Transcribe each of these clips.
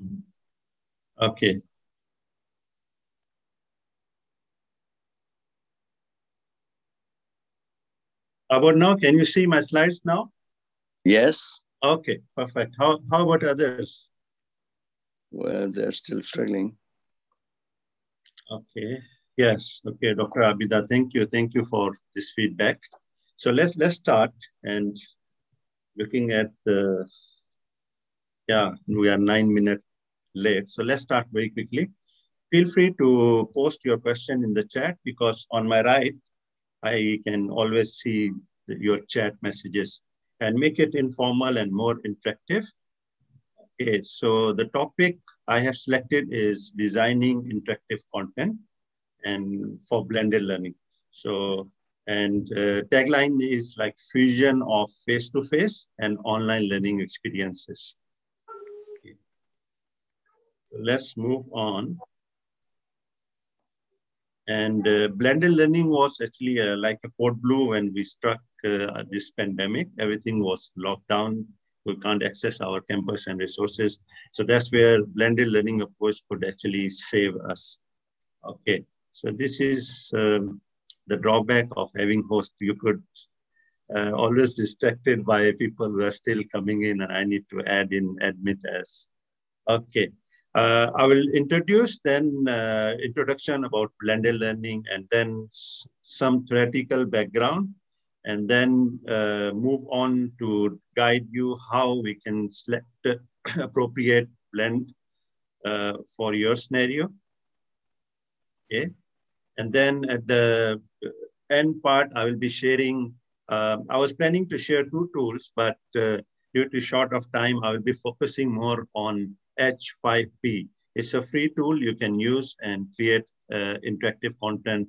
Mhm. Okay. How about now? Can you see my slides now? Yes. Okay, perfect. How about others? Well, they're still struggling. Okay. Yes. Okay, Dr. Abida, thank you. Thank you for this feedback. So let's start and looking at the we are 9 minutes late. So let's start very quickly. Feel free to post your question in the chat because on my right, I can always see your chat messages and make it informal and more interactive. Okay, so the topic I have selected is designing interactive content and for blended learning. So, and tagline is like fusion of face-to-face and online learning experiences. Okay. So let's move on. And blended learning was actually like a code blue when we struck this pandemic. Everything was locked down. We can't access our campus and resources. So that's where blended learning approach could actually save us. Okay, so this is the drawback of having host. You could always distracted by people who are still coming in, and I need to add in admit as. Okay, I will introduce then introduction about blended learning, and then some theoretical background, and then move on to guide you how we can select appropriate blend for your scenario. Okay. And then at the end part, I will be sharing, I was planning to share two tools, but due to short of time, I will be focusing more on H5P. It's a free tool you can use and create interactive content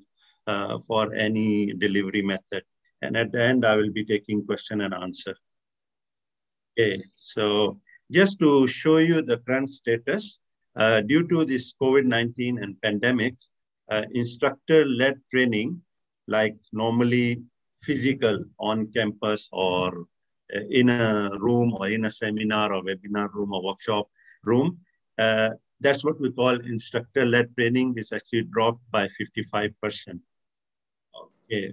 for any delivery method. And at the end, I will be taking question and answer. Okay, so just to show you the current status, due to this COVID-19 and pandemic, instructor-led training, like normally physical on campus or in a room or in a seminar or webinar room or workshop room, that's what we call instructor-led training is actually dropped by 55%. Okay.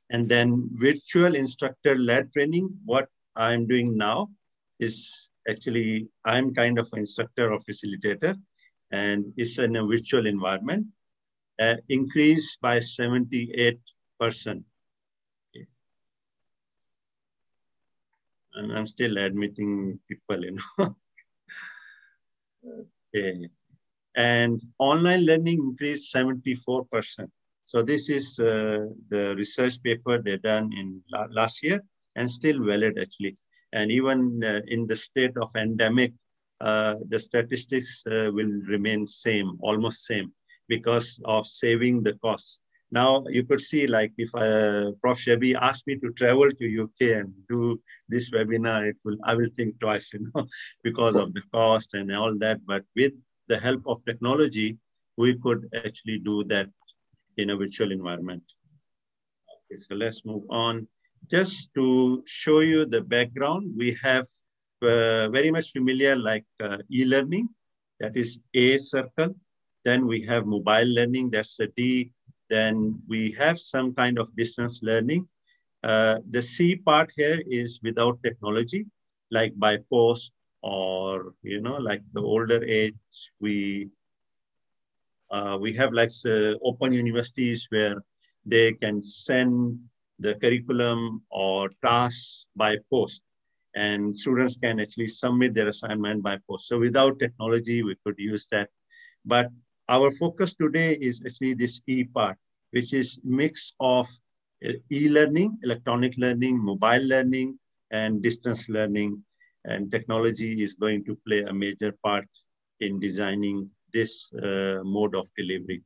And then virtual instructor-led training, what I'm doing now is actually, I'm kind of an instructor or facilitator, and it's in a virtual environment, increased by 78%. Okay. And I'm still admitting people, Okay. And online learning increased 74%. So this is the research paper they done in last year and still valid actually. And even in the state of endemic, the statistics will remain same, almost same, because of saving the costs. Now you could see, like if Prof. Shebi asked me to travel to UK and do this webinar, I will think twice, because of the cost and all that. But with the help of technology, we could actually do that in a virtual environment. Okay, so let's move on. Just to show you the background, we have very much familiar like e-learning, that is A circle. Then we have mobile learning, that's a D. Then we have some kind of distance learning. The C part here is without technology, like by post or, like the older age, we have like open universities where they can send the curriculum or tasks by post, and students can actually submit their assignment by post. So without technology, we could use that. But our focus today is actually this E part, which is mix of e-learning, electronic learning, mobile learning, and distance learning. And technology is going to play a major part in designing this mode of delivery.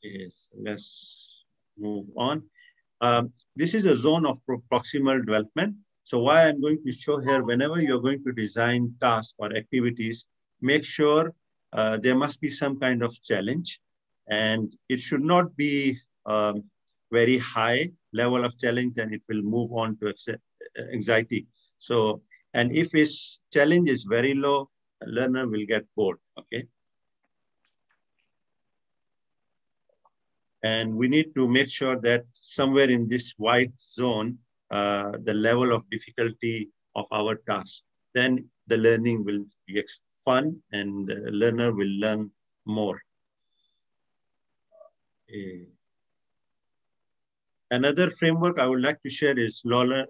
Yes, let's move on. This is a zone of proximal development. So why I'm going to show here, whenever you're going to design tasks or activities, make sure there must be some kind of challenge, and it should not be very high level of challenge, and it will move on to anxiety. So And if his challenge is very low, a learner will get bored, okay? And we need to make sure that somewhere in this white zone, the level of difficulty of our task, then the learning will be fun and the learner will learn more. Another framework I would like to share is Laura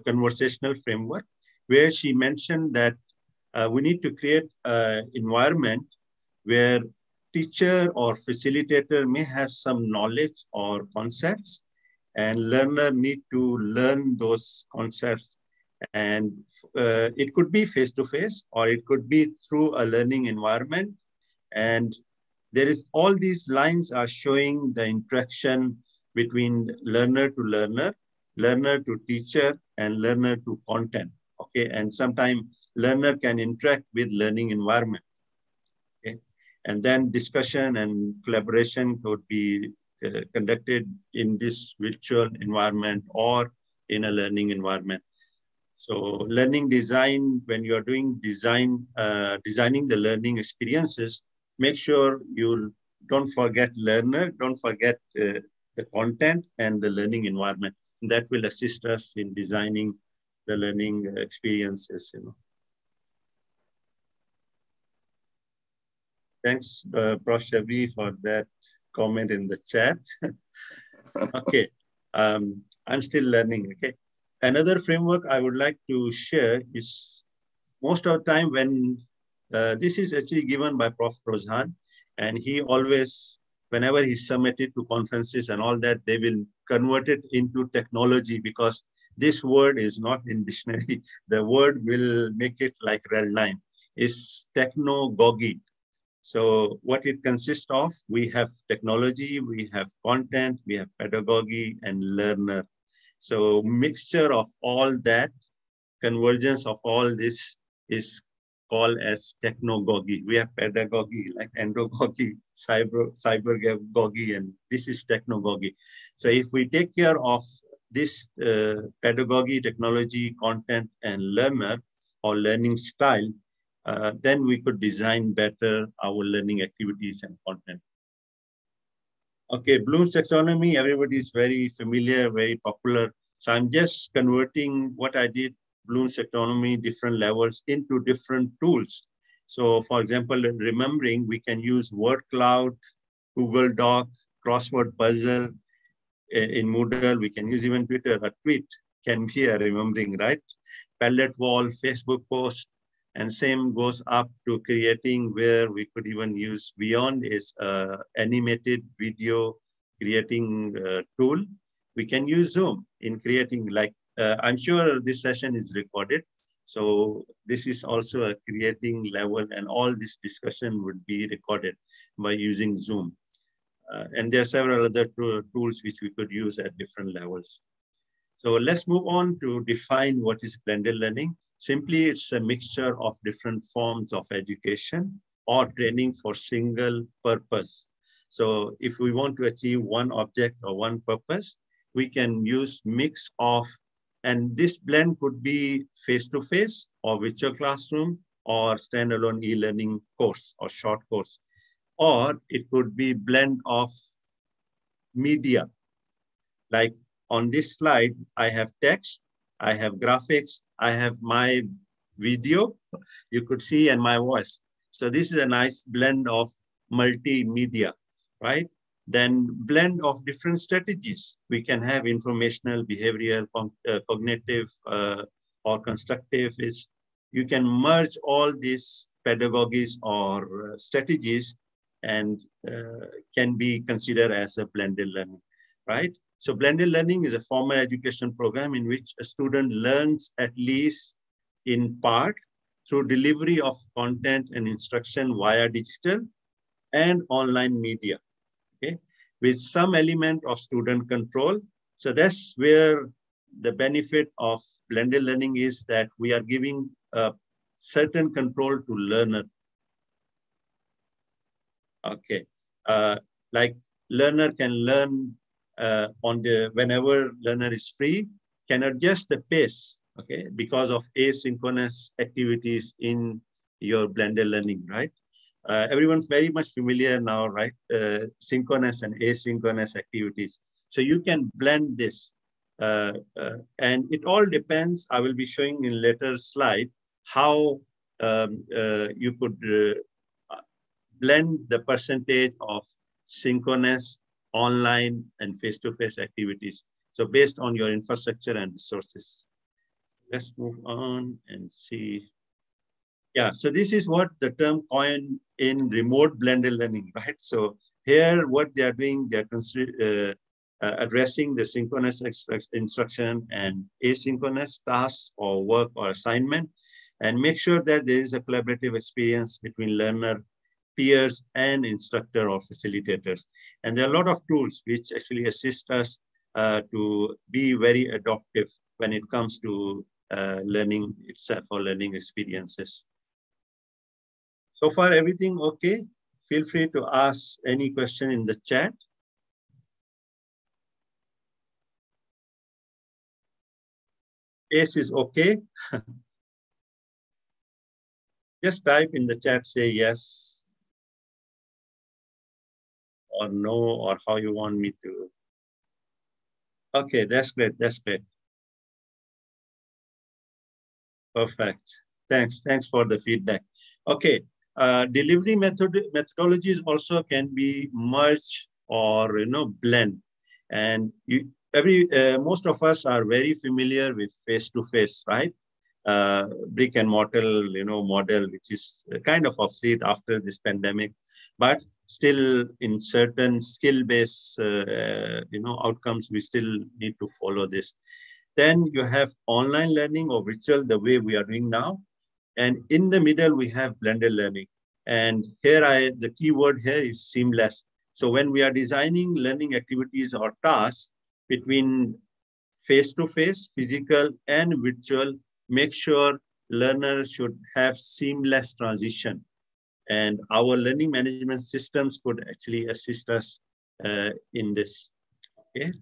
Conversational Framework, where she mentioned that we need to create an environment where teacher or facilitator may have some knowledge or concepts, and learner need to learn those concepts. And it could be face-to-face, or it could be through a learning environment. And there is all these lines are showing the interaction between learner to learner, learner to teacher, and learner to content. Okay, and sometimes learner can interact with learning environment. Okay, and then discussion and collaboration could be conducted in this virtual environment or in a learning environment. So learning design, when you are doing designing the learning experiences, make sure you don't forget learner, don't forget the content and the learning environment. That will assist us in designing the learning experiences. Thanks, Prof. Shabi, for that comment in the chat. Okay, I'm still learning, okay. Another framework I would like to share is most of the time when this is actually given by Prof. Rozhan, and he always, whenever he's submitted to conferences and all that, they will convert it into technology because this word is not in dictionary. The word will make it like red line. It's technogogy. So what it consists of, we have technology, we have content, we have pedagogy and learner. So mixture of all that, convergence of all this is called as technogogy. We have pedagogy, like endogogy, cybergogy, and this is technogogy. So if we take care of this pedagogy, technology, content, and learner or learning style, then we could design better our learning activities and content. Okay, Bloom's taxonomy, everybody is very familiar, very popular. So I'm just converting what I did, Bloom's taxonomy, different levels into different tools. So for example, remembering, we can use word cloud, Google Doc, crossword puzzle. In Moodle, we can use even Twitter. A tweet can be a remembering, right? Palette wall, Facebook post, and same goes up to creating, where we could even use beyond is animated video creating tool. We can use Zoom in creating, like, I'm sure this session is recorded. So this is also a creating level, and all this discussion would be recorded by using Zoom. And there are several other tools which we could use at different levels. So let's move on to define what is blended learning. Simply, it's a mixture of different forms of education or training for single purpose. So if we want to achieve one object or one purpose, we can use mix of, and this blend could be face-to-face or virtual classroom or standalone e-learning course or short course, or it could be blend of media. Like on this slide, I have text, I have graphics, I have my video, you could see, and my voice. So this is a nice blend of multimedia, right? Then blend of different strategies. We can have informational, behavioral, cognitive, or constructive. You can merge all these pedagogies or strategies and can be considered as a blended learning, right? So blended learning is a formal education program in which a student learns at least in part through delivery of content and instruction via digital and online media, okay, with some element of student control. So that's where the benefit of blended learning is, that we are giving a certain control to learner. Okay, like learner can learn whenever learner is free, can adjust the pace okay, because of asynchronous activities in your blended learning, right? Everyone's very much familiar now, right? Synchronous and asynchronous activities. So you can blend this. And it all depends, I will be showing in later slide, how you could blend the percentage of synchronous, online, and face-to-face activities. So based on your infrastructure and resources. Let's move on and see. Yeah, so this is what the term coined in remote blended learning, right? So here, what they are doing, they are addressing the synchronous instruction and asynchronous tasks or work or assignment, and make sure that there is a collaborative experience between learner, peers, and instructor or facilitators. And there are a lot of tools which actually assist us to be very adaptive when it comes to learning itself or learning experiences. So far, everything okay? Feel free to ask any question in the chat. Ace is okay. Just type in the chat, say yes or no, or how you want me to. Okay, that's great. That's great. Perfect. Thanks for the feedback. Okay, delivery methodologies also can be merged or blend, and most of us are very familiar with face-to-face, right? Brick and mortar, model, which is kind of obsolete after this pandemic, but still in certain skill-based, outcomes, we still need to follow this. Then you have online learning or virtual, the way we are doing now. And in the middle, we have blended learning. And here, the key word here is seamless. So when we are designing learning activities or tasks between face-to-face, physical, and virtual, make sure learners should have seamless transition. And our learning management systems could actually assist us in this, okay?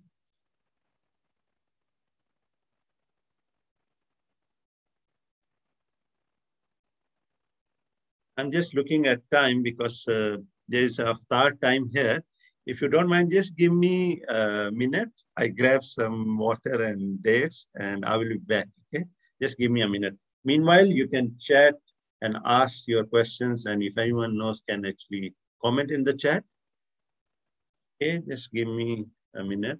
I'm just looking at time because there is a start time here. If you don't mind, just give me a minute. I grab some water and dates, and I will be back, okay? Just give me a minute. Meanwhile, you can chat and ask your questions, and if anyone knows, can actually comment in the chat. Okay, just give me a minute.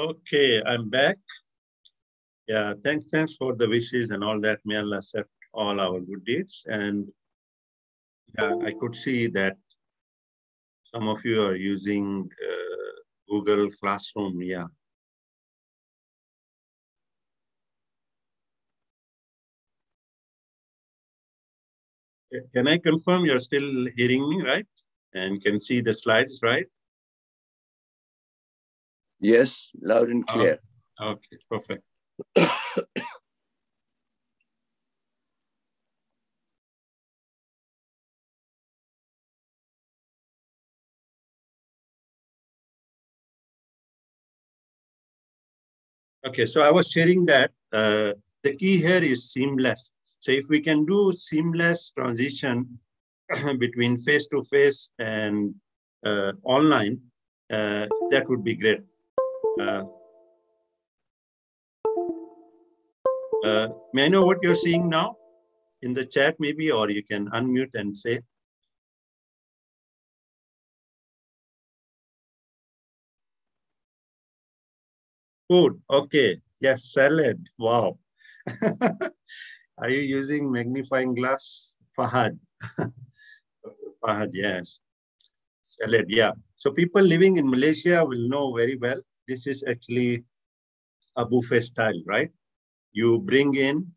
Okay, I'm back. Yeah, thanks for the wishes and all that. May Allah accept all our good deeds. And yeah, I could see that some of you are using Google Classroom. Yeah. Can I confirm you're still hearing me, right? And can see the slides, right? Yes, loud and clear. Okay, perfect. Okay, so I was sharing that the key here is seamless. So if we can do seamless transition between face-to-face and online, that would be great. May I know what you're seeing now in the chat maybe, or you can unmute and say. Food, okay. Yes, salad, wow. Are you using magnifying glass? Fahad. Fahad, yes. Salad, yeah. So people living in Malaysia will know very well. This is actually a buffet style, right? You bring in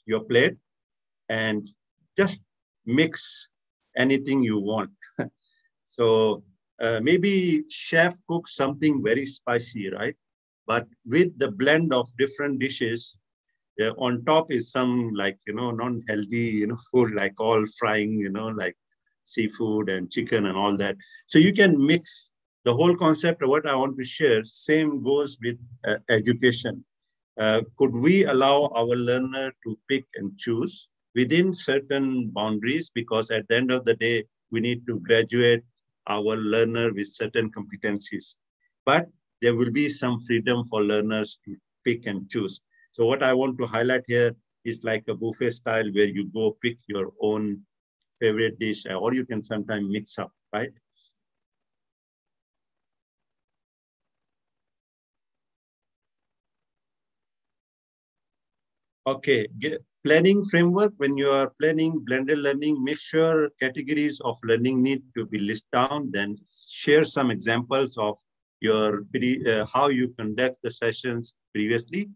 your plate and just mix anything you want. So maybe chef cooks something very spicy, right? But with the blend of different dishes, on top is some like, non-healthy, food like all frying, like seafood and chicken and all that. So you can mix the whole concept of what I want to share. Same goes with education. Could we allow our learner to pick and choose within certain boundaries? Because at the end of the day, we need to graduate our learner with certain competencies. But there will be some freedom for learners to pick and choose. So what I want to highlight here is like a buffet style where you go pick your own favorite dish, or you can sometimes mix up, right? Okay, planning framework. When you are planning blended learning, make sure categories of learning need to be listed down, then share some examples of your how you conduct the sessions previously.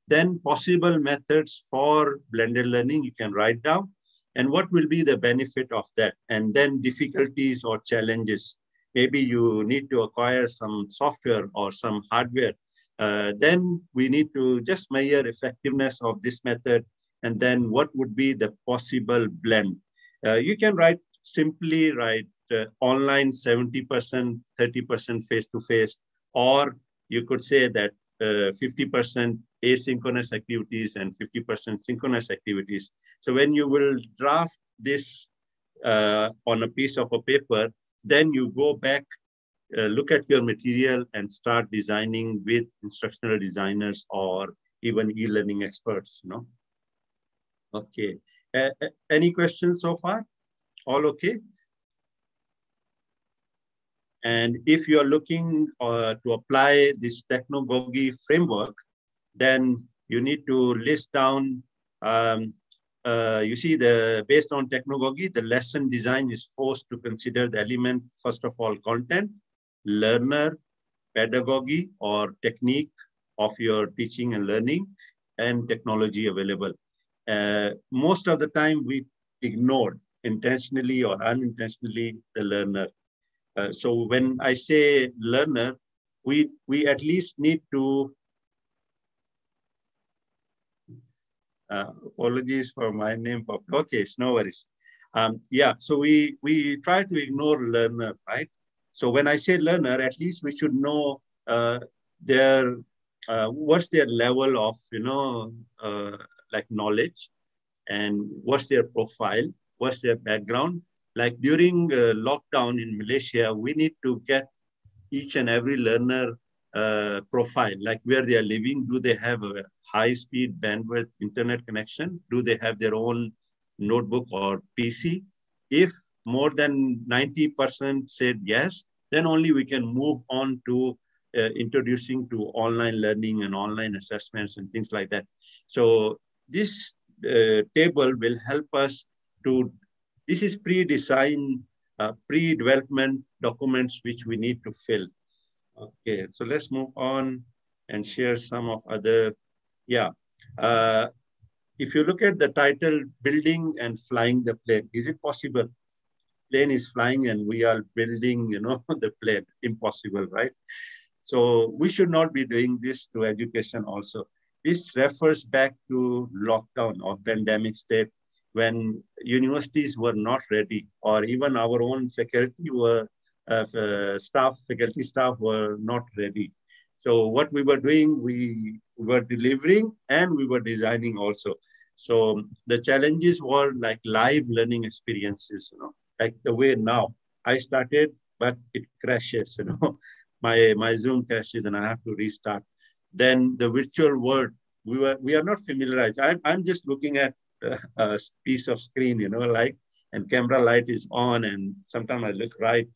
Then possible methods for blended learning, you can write down, and what will be the benefit of that, and then difficulties or challenges. Maybe you need to acquire some software or some hardware. Then we need to just measure effectiveness of this method, and then what would be the possible blend. You can simply write online 70%, 30% face-to-face, or you could say that 50% asynchronous activities and 50% synchronous activities. So when you will draft this on a piece of a paper, then you go back, look at your material and start designing with instructional designers or even e-learning experts, Okay. Any questions so far? All okay? And if you're looking to apply this technogogy framework, then you need to list down, you see, based on technogogy, the lesson design is forced to consider the element, first of all, content, learner, pedagogy or technique of your teaching and learning, and technology available. Most of the time, we ignored intentionally or unintentionally the learner. So when I say learner, we at least need to, apologies for my name, okay, it's no worries. Yeah, so we try to ignore learner, right? So when I say learner, at least we should know their what's their level of like knowledge, and what's their profile, what's their background. Like during lockdown in Malaysia, we need to get each and every learner profile, like where they are living. Do they have a high-speed bandwidth internet connection? Do they have their own notebook or PC? If more than 90% said yes, then only we can move on to introducing to online learning and online assessments and things like that. So this table will help us to, this is pre-designed, pre-development documents which we need to fill. Okay, so let's move on and share some of other, yeah. If you look at the title, Building and Flying the Plane, is it possible? Plane is flying and we are building, the plane. Impossible, right? So we should not be doing this to education also. This refers back to lockdown or pandemic state when universities were not ready, or even our own faculty were, faculty staff were not ready. So what we were doing, we were delivering and we were designing also. So the challenges were like live learning experiences, like the way now I started, but it crashes, my Zoom crashes and I have to restart. Then the virtual world, we are not familiarized. I'm just looking at a piece of screen, like, and camera light is on, and sometimes I look right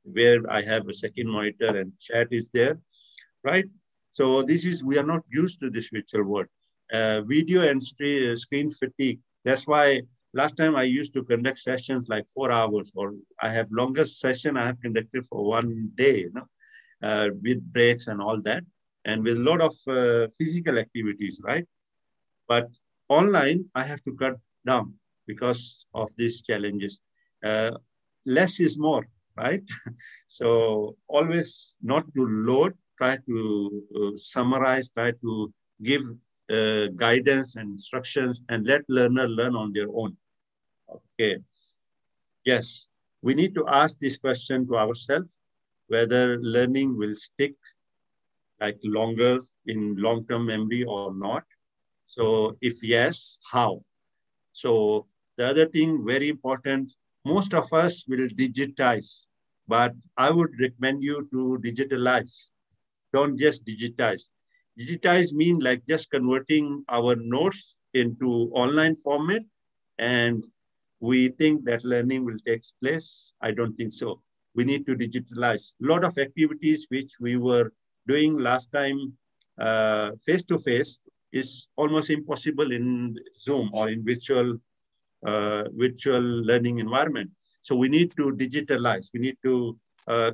where I have a second monitor and chat is there, right? So we are not used to this virtual world. Video and screen fatigue. That's why last time I used to conduct sessions like 4 hours, or I have longest session I have conducted for one day, with breaks and all that, and with a lot of physical activities, right? But online, I have to cut down because of these challenges. Uh, Less is more, right? So always not to load, try to summarize, try to give guidance and instructions, and let learner learn on their own. Okay. Yes, we need to ask this question to ourselves, whether learning will stick like longer in long-term memory or not. So if yes, how? So the other thing, very important, most of us will digitize, but I would recommend you to digitalize. Don't just digitize. Digitize mean like just converting our notes into online format, and we think that learning will take place. I don't think so. We need to digitalize. A lot of activities which we were doing last time face-to-face is almost impossible in Zoom or in virtual learning environment. So we need to digitalize. We need to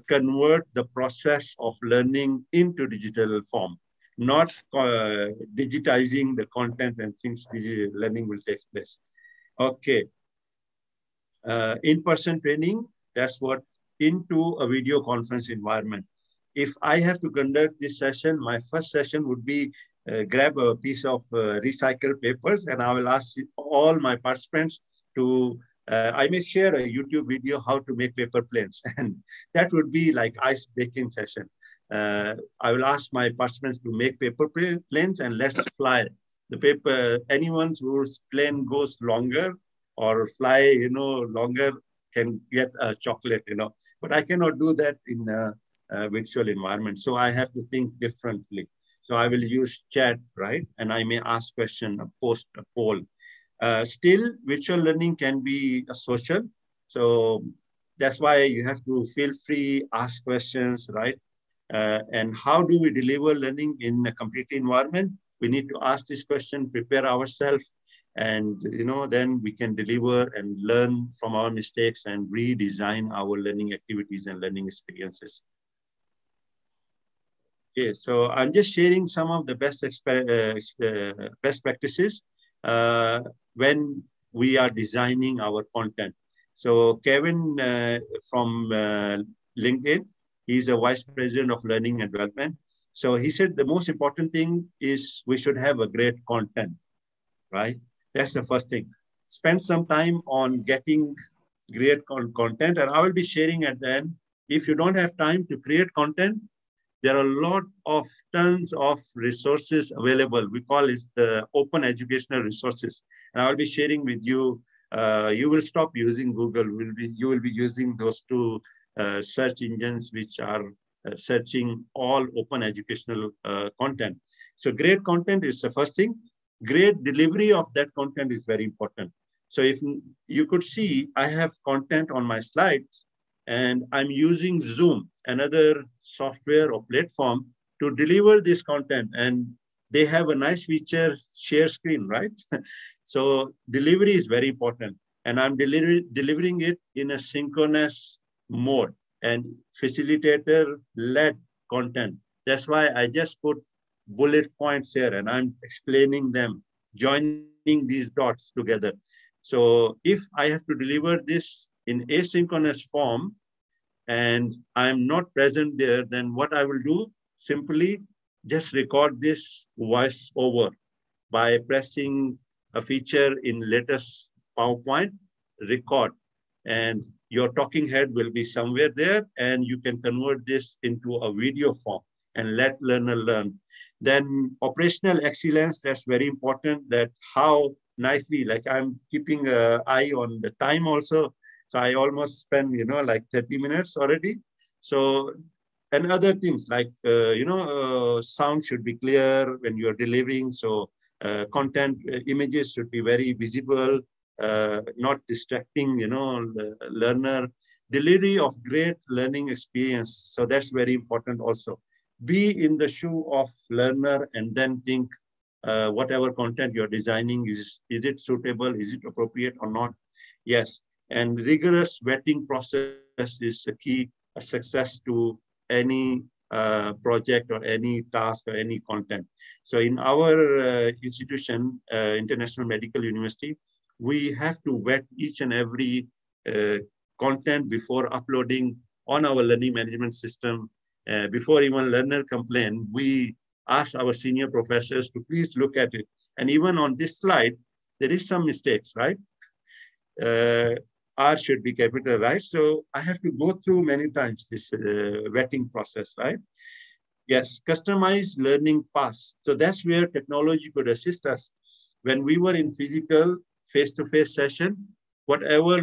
convert the process of learning into digital form, not digitizing the content and things. Learning will take place. Okay. In-person training, that's what, into a video conference environment. If I have to conduct this session, my first session would be grab a piece of recycled papers, and I will ask all my participants to, I may share a YouTube video how to make paper planes. And that would be like ice breaking session. I will ask my participants to make paper planes and let's fly. The paper, anyone whose plane goes longer or fly, longer can get a chocolate, But I cannot do that in a virtual environment. So I have to think differently. So I will use chat, right? And I may ask question, post a poll. Still, virtual learning can be a social. So that's why you have to feel free, ask questions, right? And how do we deliver learning in a complete environment? We need to ask this question, prepare ourselves, and then we can deliver and learn from our mistakes and redesign our learning activities and learning experiences. Okay, so I'm just sharing some of the best practices when we are designing our content. So Kevin from LinkedIn, he's a vice president of learning and development. So he said the most important thing is we should have a great content, right? That's the first thing. Spend some time on getting great content, and I will be sharing at the end. If you don't have time to create content, there are a lot of tons of resources available. We call it the open educational resources. And I'll be sharing with you. You will stop using Google. You will be using those two search engines which are searching all open educational content. So great content is the first thing. Great delivery of that content is very important. So if you could see, I have content on my slides, and I'm using Zoom, another software or platform, to deliver this content. And they have a nice feature, share screen, right? So delivery is very important. And I'm delivering it in a synchronous mode and facilitator-led content. That's why I just put bullet points here and I'm explaining them, joining these dots together. So if I have to deliver this in asynchronous form and I'm not present there, then what I will do, simply just record this voice over by pressing a feature in latest PowerPoint, record, and your talking head will be somewhere there, and you can convert this into a video form. and let learner learn. Then operational excellence, that's very important, that how nicely, like I'm keeping an eye on the time also. So I almost spend, like 30 minutes already. So, and other things like, sound should be clear when you're delivering. So content, images should be very visible, not distracting, the learner. Delivery of great learning experience. So that's very important also. Be in the shoe of learner and then think whatever content you're designing, is it suitable? Is it appropriate or not? Yes. And rigorous vetting process is a key success to any project or any task or any content. So in our institution, International Medical University, we have to vet each and every content before uploading on our learning management system. Before even learner complain, we ask our senior professors to please look at it. And even on this slide, there is some mistakes, right? R should be capital, right? So I have to go through many times this vetting process, right? Yes, customized learning paths. So that's where technology could assist us. When we were in physical face-to-face session, whatever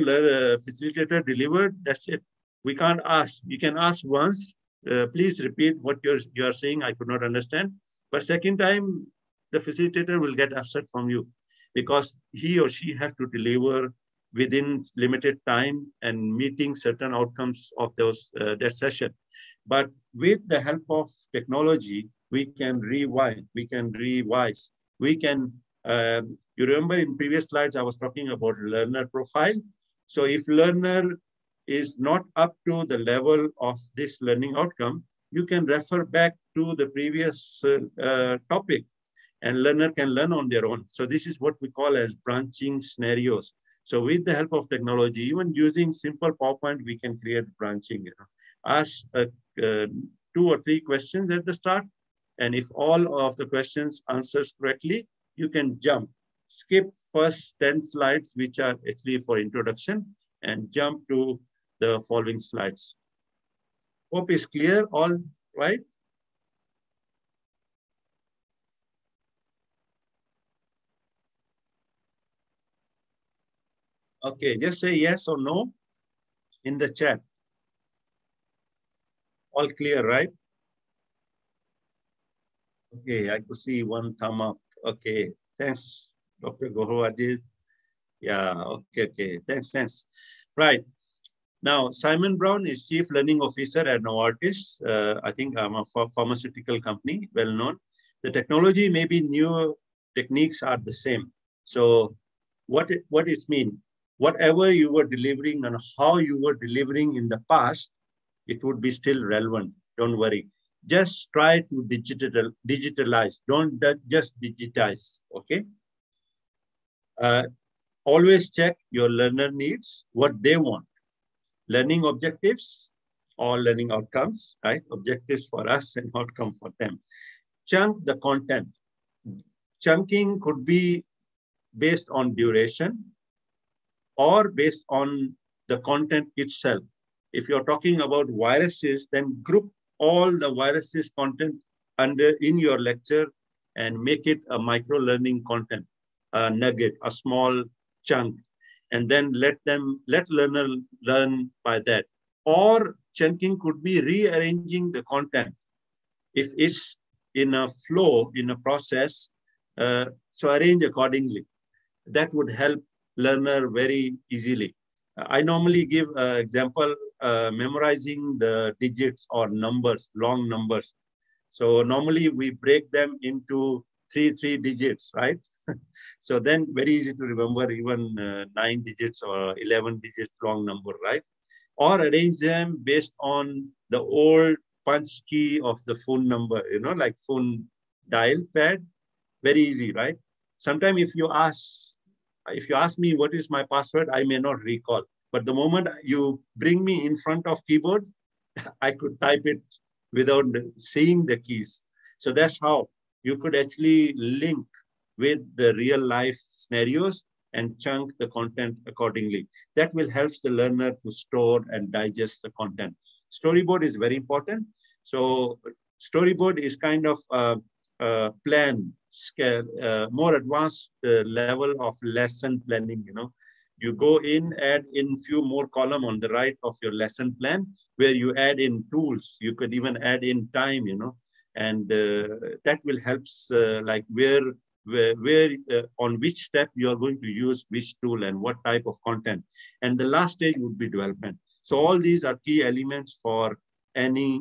facilitator delivered, that's it. We can't ask. You can ask once, please repeat what you're saying, I could not understand. But second time, the facilitator will get upset from you because he or she has to deliver within limited time and meeting certain outcomes of that session. But with the help of technology, we can rewind, we can revise, we can, you remember in previous slides, I was talking about learner profile. So if learner is not up to the level of this learning outcome, you can refer back to the previous topic and learner can learn on their own. So this is what we call as branching scenarios. So with the help of technology, even using simple PowerPoint, we can create branching. Ask 2 or 3 questions at the start. And if all of the questions answers correctly, you can jump. Skip first 10 slides, which are actually for introduction, and jump to the following slides. Hope is clear, all right? Okay, just say yes or no in the chat. All clear, right? Okay, I could see 1 thumb up. Okay, thanks, Dr. Gohawajid. Yeah, okay. Thanks. Right. Now, Simon Brown is Chief Learning Officer at Novartis. I think I'm a pharmaceutical company, well known. The technology may be new, techniques are the same. So what it means, whatever you were delivering and how you were delivering in the past, it would be still relevant. Don't worry. Just try to digitalize. Don't just digitize, okay? Always check your learner needs, what they want. Learning objectives or learning outcomes, right? Objectives for us and outcome for them. Chunk the content. Chunking could be based on duration or based on the content itself. If you're talking about viruses, then group all the viruses content in your lecture and make it a micro learning content, a nugget, a small chunk, and then let learner learn by that. Or chunking could be rearranging the content. If it's in a flow, in a process, so arrange accordingly. That would help learner very easily. I normally give an example, memorizing the digits or numbers, long numbers. So normally we break them into three digits, right? So then very easy to remember even 9 digits or 11 digits long number, right? Or arrange them based on the old punch key of the phone number, like phone dial pad. Very easy, right? Sometimes if you ask me what is my password, I may not recall. But the moment you bring me in front of keyboard, I could type it without seeing the keys. So that's how you could actually link with the real life scenarios and chunk the content accordingly. That will help the learner to store and digest the content. Storyboard is very important. So Storyboard is kind of plan, scale, more advanced level of lesson planning, You go in, add in few more column on the right of your lesson plan, where you add in tools. You could even add in time, and that will help like where on which step you are going to use which tool and what type of content. And the last stage would be development. So all these are key elements for any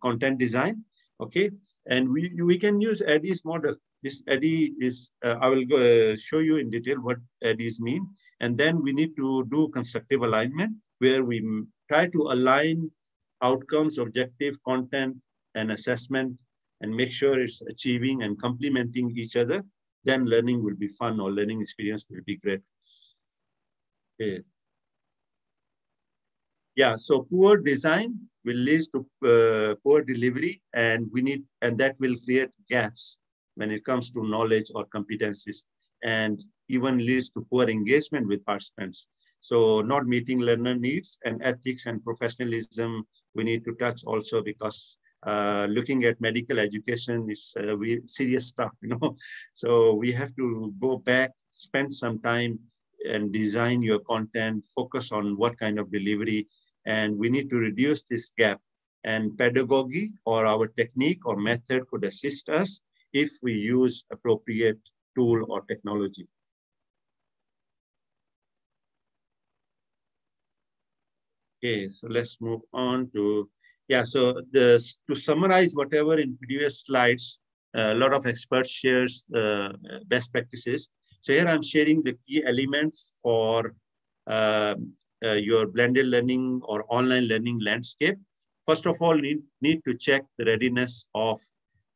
content design. Okay, and we can use Addis model. This Addis is, I will go, show you in detail what Addis mean. And then we need to do constructive alignment, where we try to align outcomes, objective, content, and assessment, and make sure it's achieving and complementing each other. Then learning will be fun, or learning experience will be great. Okay. Yeah, so poor design will lead to poor delivery, and that will create gaps when it comes to knowledge or competencies, and even leads to poor engagement with participants. So not meeting learner needs, and ethics and professionalism we need to touch also, because looking at medical education is serious stuff, So we have to go back, spend some time and design your content, focus on what kind of delivery, and we need to reduce this gap. And pedagogy or our technique or method could assist us if we use appropriate tool or technology. Okay, so let's move on to, so to summarize whatever in previous slides, a lot of experts shares best practices. So here I'm sharing the key elements for your blended learning or online learning landscape. First of all, need to check the readiness of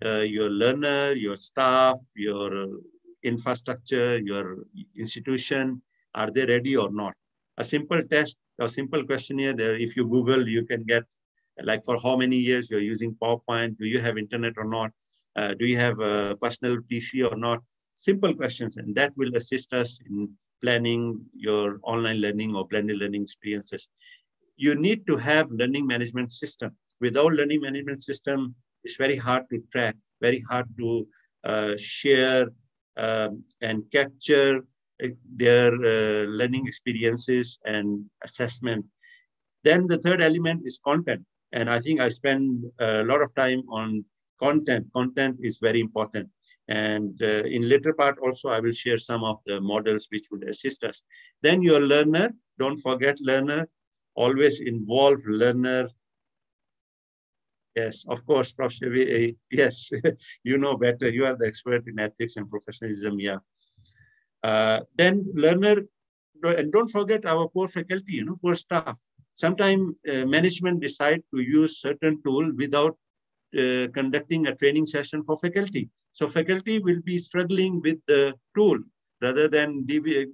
your learner, your staff, your infrastructure, your institution. Are they ready or not? A simple test, a simple questionnaire there, if you Google, you can get like for how many years you're using PowerPoint, do you have internet or not? Do you have a personal PC or not? Simple questions, and that will assist us in planning your online learning or blended learning experiences. You need to have learning management system. Without learning management system, it's very hard to track, very hard to share and capture their learning experiences and assessment. Then the third element is content. And I think I spend a lot of time on content. Content is very important. And in later part also, I will share some of the models which would assist us. Then your learner, don't forget learner, always involve learner. Yes, of course, Prof. Shavi, yes, you know better. You are the expert in ethics and professionalism, yeah. Then learner, and don't forget our poor faculty, poor staff. Sometimes management decide to use certain tool without conducting a training session for faculty. So faculty will be struggling with the tool rather than doing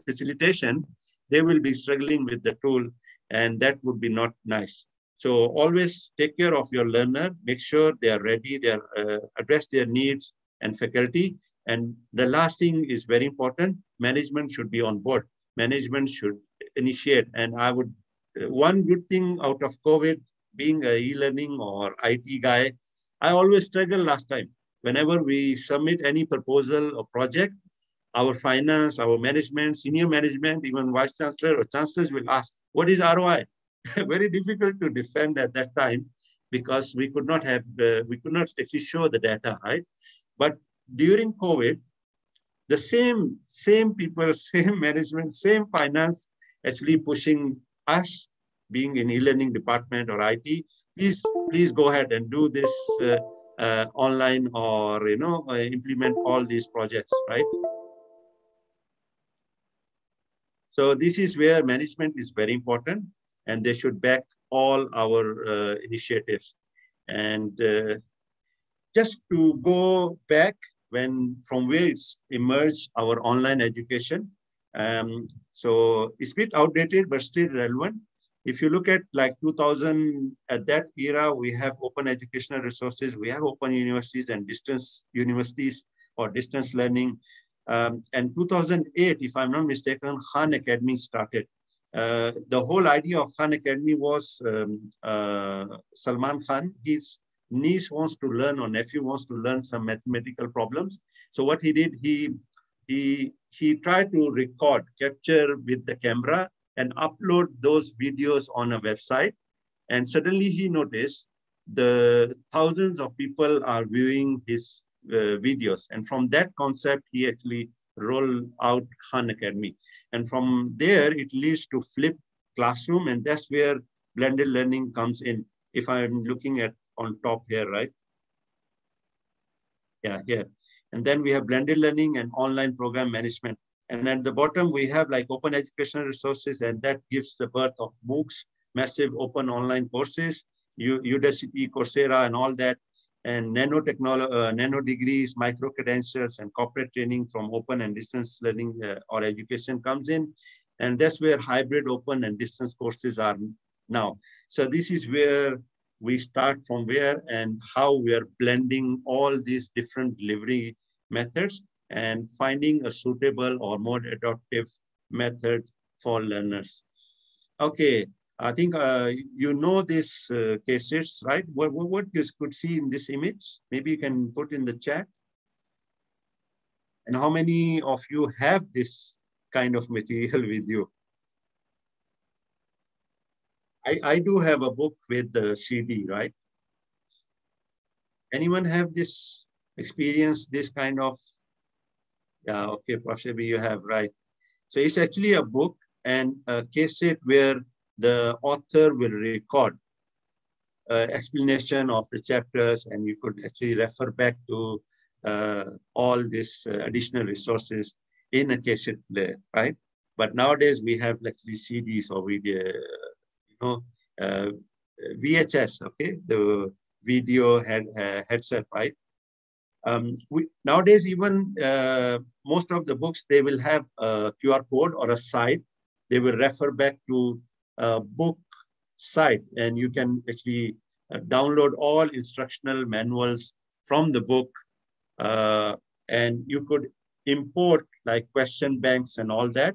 facilitation. They will be struggling with the tool, and that would be not nice. So always take care of your learner, make sure they are ready, they are address their needs and faculty. And the last thing is very important, management should be on board. Management should initiate. And I would, one good thing out of COVID, being a e-learning or IT guy, I always struggle last time. Whenever we submit any proposal or project, our finance, our management, senior management, even vice chancellor or chancellors will ask, what is ROI? Very difficult to defend at that time, because we could not actually show the data, right? But during COVID, the same people, same management, same finance, actually pushing us, being in e-learning department or IT, please go ahead and do this online, or implement all these projects, right? So this is where management is very important, and they should back all our initiatives. And just to go back from where it's emerged, our online education. So it's a bit outdated, but still relevant. If you look at like 2000, at that era, we have open educational resources, we have open universities and distance universities or distance learning. And 2008, if I'm not mistaken, Khan Academy started. The whole idea of Khan Academy was Salman Khan, his niece wants to learn or nephew wants to learn some mathematical problems. So what he did, he tried to record, capture with the camera and upload those videos on a website. And suddenly he noticed the thousands of people are viewing his videos. And from that concept, he actually rolled out Khan Academy. And from there, it leads to flipped classroom. And that's where blended learning comes in. If I'm looking at on top here, right? Yeah, here. And then we have blended learning and online program management. And at the bottom, we have like open educational resources, and that gives the birth of MOOCs, massive open online courses, Udacity, Coursera, and all that, and nanotechnology, nano degrees, micro credentials, and corporate training from open and distance learning or education comes in. And that's where hybrid open and distance courses are now. So this is where we start from where and how we are blending all these different delivery methods and finding a suitable or more adaptive method for learners. Okay, I think you know these cases, right? What you could see in this image, maybe you can put in the chat. And how many of you have this kind of material with you? I do have a book with the CD, right? Anyone have this experience, this kind of, yeah, okay, possibly you have, right? So it's actually a book and a cassette where the author will record explanation of the chapters, and you could actually refer back to all these additional resources in a cassette player, right? But nowadays we have actually CDs or video, VHS, okay, the video headset, right? Nowadays, even most of the books, they will have a QR code or a site. They will refer back to a book site, and you can actually download all instructional manuals from the book, and you could import like question banks and all that.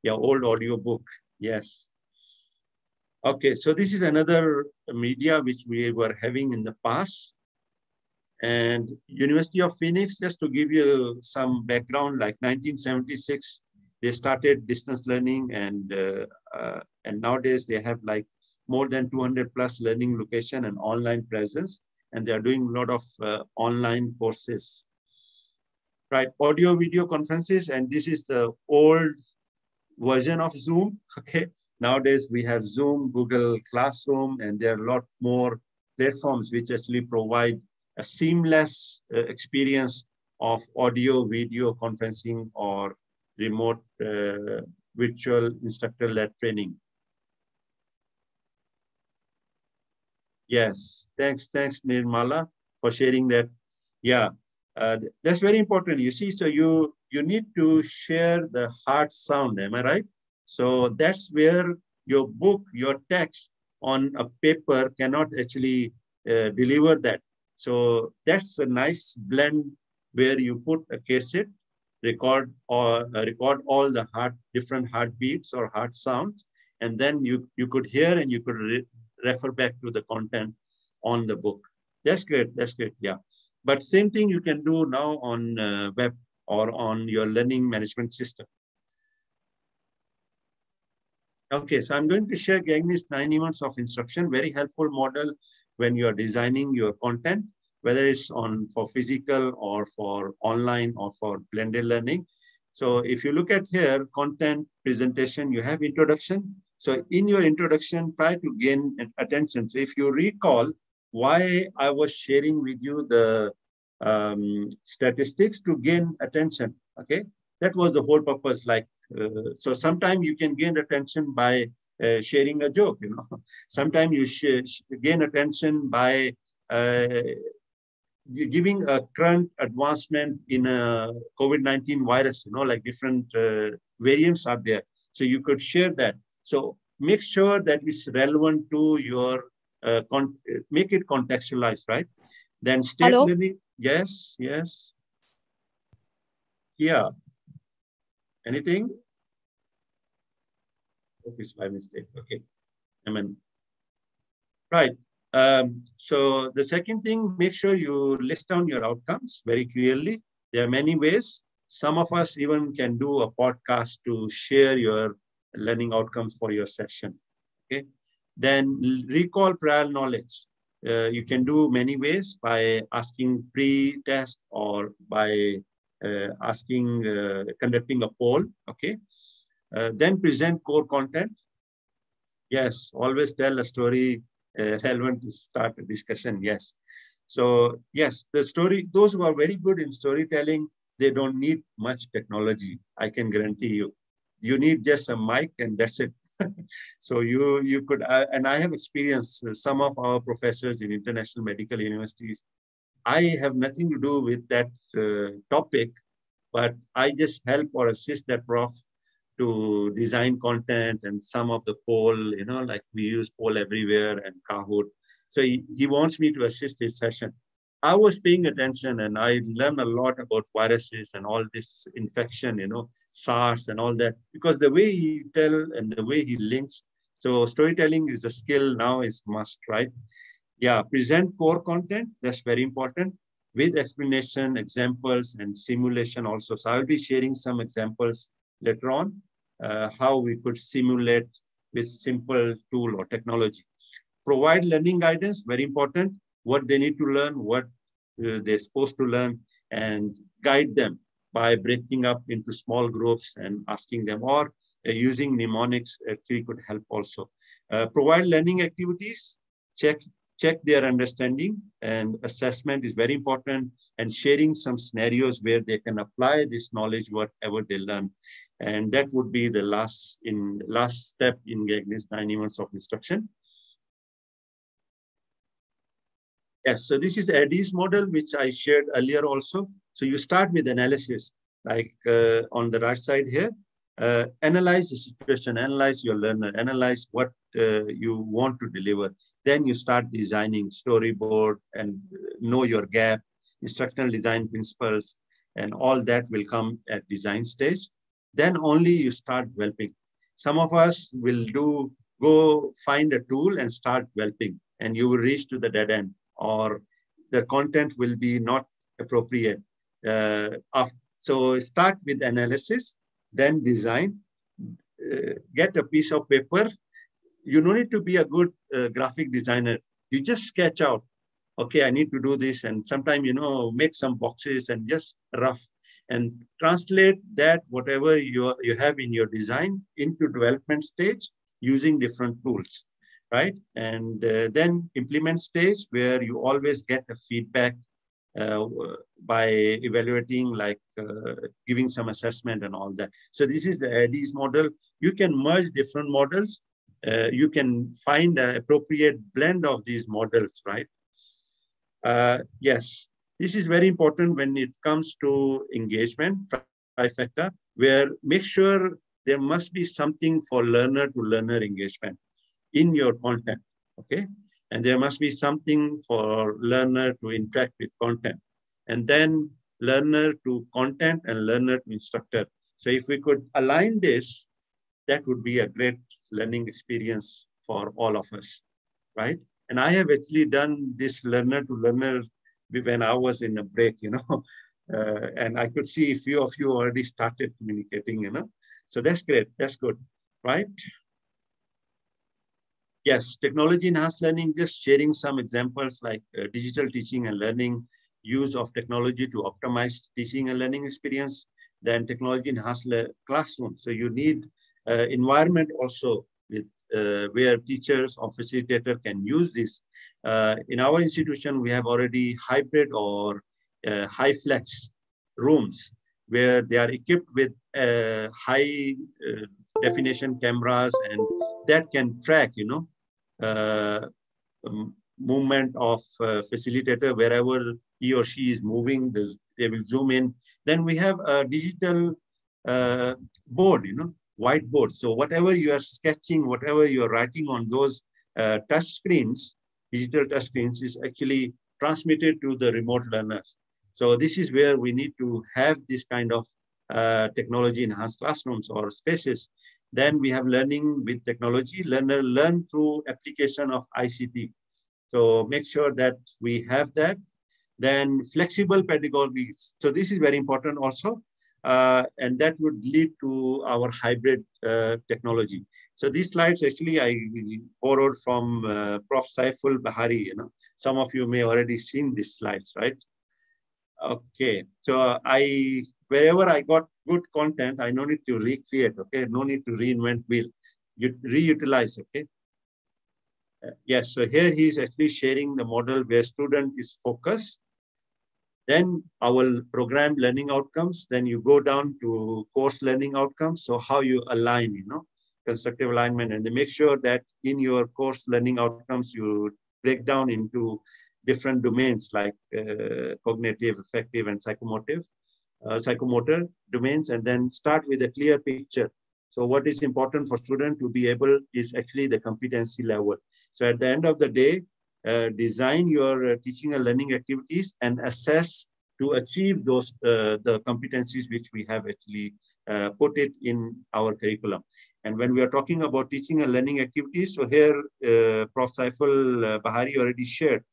Yeah, old audio book, yes. Okay, so this is another media which we were having in the past. And University of Phoenix, just to give you some background, like 1976, they started distance learning, and nowadays they have like more than 200 plus learning location and online presence, and they are doing a lot of online courses. Right, audio video conferences, and this is the old version of Zoom, okay? Nowadays we have Zoom, Google Classroom, and there are a lot more platforms which actually provide a seamless experience of audio, video conferencing or remote virtual instructor-led training. Yes, thanks Nirmala for sharing that. Yeah, that's very important. You see, so you need to share the hard sound, am I right? So that's where your book, your text on a paper cannot actually deliver that. So that's a nice blend where you put a cassette, record all the different heartbeats or heart sounds, and then you could hear and you could refer back to the content on the book. That's great. That's great. Yeah. But same thing you can do now on web or on your learning management system. Okay, so I'm going to share Gagny's 9 events of instruction, very helpful model when you are designing your content, whether it's for physical or for online or for blended learning. So if you look at here, content, presentation, you have introduction. So in your introduction, try to gain attention. So if you recall why I was sharing with you the statistics, to gain attention, okay? That was the whole purpose. Like, so sometimes you can gain attention by sharing a joke, you know. Sometimes you gain attention by giving a current advancement in a COVID-19 virus, you know, like different variants are there. So you could share that. So make sure that it's relevant to your, make it contextualized, right? Then state learning, yes. Yeah. Anything? It's my mistake. Okay. Right. So the second thing, make sure you list down your outcomes very clearly. There are many ways. Some of us even can do a podcast to share your learning outcomes for your session. Okay. Then recall prior knowledge. You can do many ways by asking pre-test or by conducting a poll. Okay. Then present core content. Yes, always tell a story relevant to start a discussion. Yes. So yes, the story, those who are very good in storytelling, they don't need much technology. I can guarantee you. You need just a mic and that's it. So you could, and I have experienced some of our professors in international medical universities. I have nothing to do with that topic, but I just help or assist that prof to design content and some of the poll, like we use poll everywhere and Kahoot. So he wants me to assist his session. I was paying attention and I learned a lot about viruses and all this infection, SARS and all that, because the way he tell and the way he links. So storytelling is a skill now, is must, right? Yeah, present core content. That's very important with explanation, examples, and simulation also. So I'll be sharing some examples later on, how we could simulate with simple tool or technology. Provide learning guidance, very important, what they need to learn, what they're supposed to learn, and guide them by breaking up into small groups and asking them, or using mnemonics actually could help also. Provide learning activities, check their understanding, and assessment is very important, and sharing some scenarios where they can apply this knowledge, whatever they learn. And that would be the last step in Gagne's 9 events of instruction. Yes, so this is Addis model, which I shared earlier also. So you start with analysis, like on the right side here, analyze the situation, analyze your learner, analyze what you want to deliver. Then you start designing storyboard and know your gap, instructional design principles, and all that will come at design stage. Then only you start developing. Some of us will go find a tool and start developing, and you will reach to the dead end, or the content will be not appropriate. So start with analysis, then design, get a piece of paper. You don't need to be a good graphic designer. You just sketch out, okay, I need to do this. And sometimes, make some boxes and just rough and translate that, whatever you have in your design, into development stage using different tools, right? And then implement stage, where you always get a feedback by evaluating, like giving some assessment and all that. So this is the Addis model. You can merge different models. You can find an appropriate blend of these models, right? Yes, this is very important when it comes to engagement, trifecta, where make sure there must be something for learner-to-learner engagement in your content, okay? And there must be something for learner to interact with content. And then learner to content and learner to instructor. So if we could align this, that would be a great learning experience for all of us, right? And I have actually done this learner to learner when I was in a break, and I could see a few of you already started communicating, So that's great, that's good, right? Yes, technology enhanced learning, just sharing some examples like digital teaching and learning, use of technology to optimize teaching and learning experience, then technology enhanced classrooms. So you need environment also with where teachers or facilitator can use this. In our institution, we have already hybrid or high flex rooms where they are equipped with high definition cameras, and that can track, movement of facilitator wherever he or she is moving. They will zoom in. Then we have a digital board, whiteboard. So whatever you are sketching, whatever you are writing on those touch screens, digital touch screens, is actually transmitted to the remote learners. So this is where we need to have this kind of technology enhanced classrooms or spaces. Then we have learning with technology. Learner learn through application of ICT. So make sure that we have that. Then flexible pedagogy. So this is very important also. And that would lead to our hybrid technology. So these slides actually I borrowed from Prof. Saiful Bahari. You know, some of you may already seen these slides, right? Okay, so wherever I got good content, I no need to recreate. Okay, no need to reinvent wheel. You reutilize. Okay. Yes. So here he is actually sharing the model where student is focused. Then our program learning outcomes, then you go down to course learning outcomes. So how you align, you know, constructive alignment, and they make sure that in your course learning outcomes, you break down into different domains like cognitive, affective, and psychomotor domains, and then start with a clear picture. So what is important for student to be able is actually the competency level. So at the end of the day, design your teaching and learning activities and assess to achieve those the competencies which we have actually put it in our curriculum. And when we are talking about teaching and learning activities, so here Prof. Saiful Bahari already shared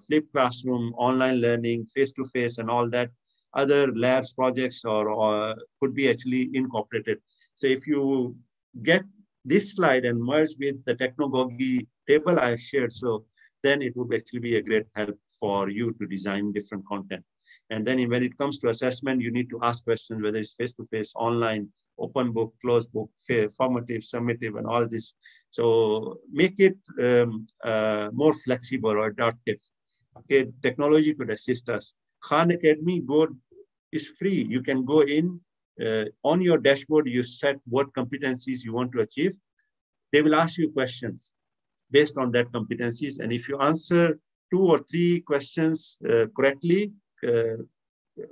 flipped classroom, online learning, face-to-face, and all that. Other labs, projects, or could be actually incorporated. So if you get this slide and merge with the technology table I shared, so then it would actually be a great help for you to design different content. And then when it comes to assessment, you need to ask questions, whether it's face-to-face, online, open book, closed book, formative, summative, and all this. So make it more flexible or adaptive. Okay, technology could assist us. Khan Academy board is free. You can go in on your dashboard, you set what competencies you want to achieve. They will ask you questions based on that competencies. And if you answer 2 or 3 questions correctly,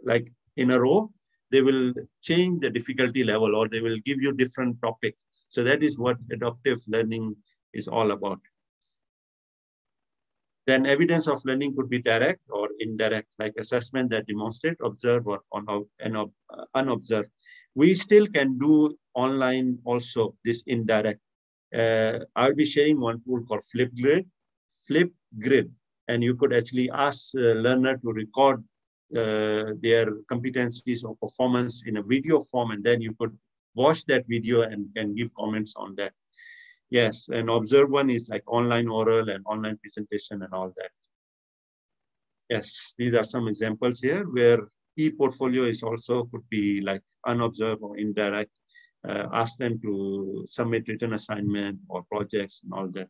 like in a row, they will change the difficulty level, or they will give you different topic. So that is what adaptive learning is all about. Then evidence of learning could be direct or indirect, like assessment that demonstrate, observe, or unobserved. We still can do online also this indirect. I'll be sharing one tool called Flipgrid, and you could actually ask learner to record their competencies or performance in a video form, and then you could watch that video and can give comments on that. Yes, and observe one is like online oral and online presentation and all that. Yes, these are some examples here where e-portfolio is also could be like unobserved or indirect. Ask them to submit written assignment or projects and all that.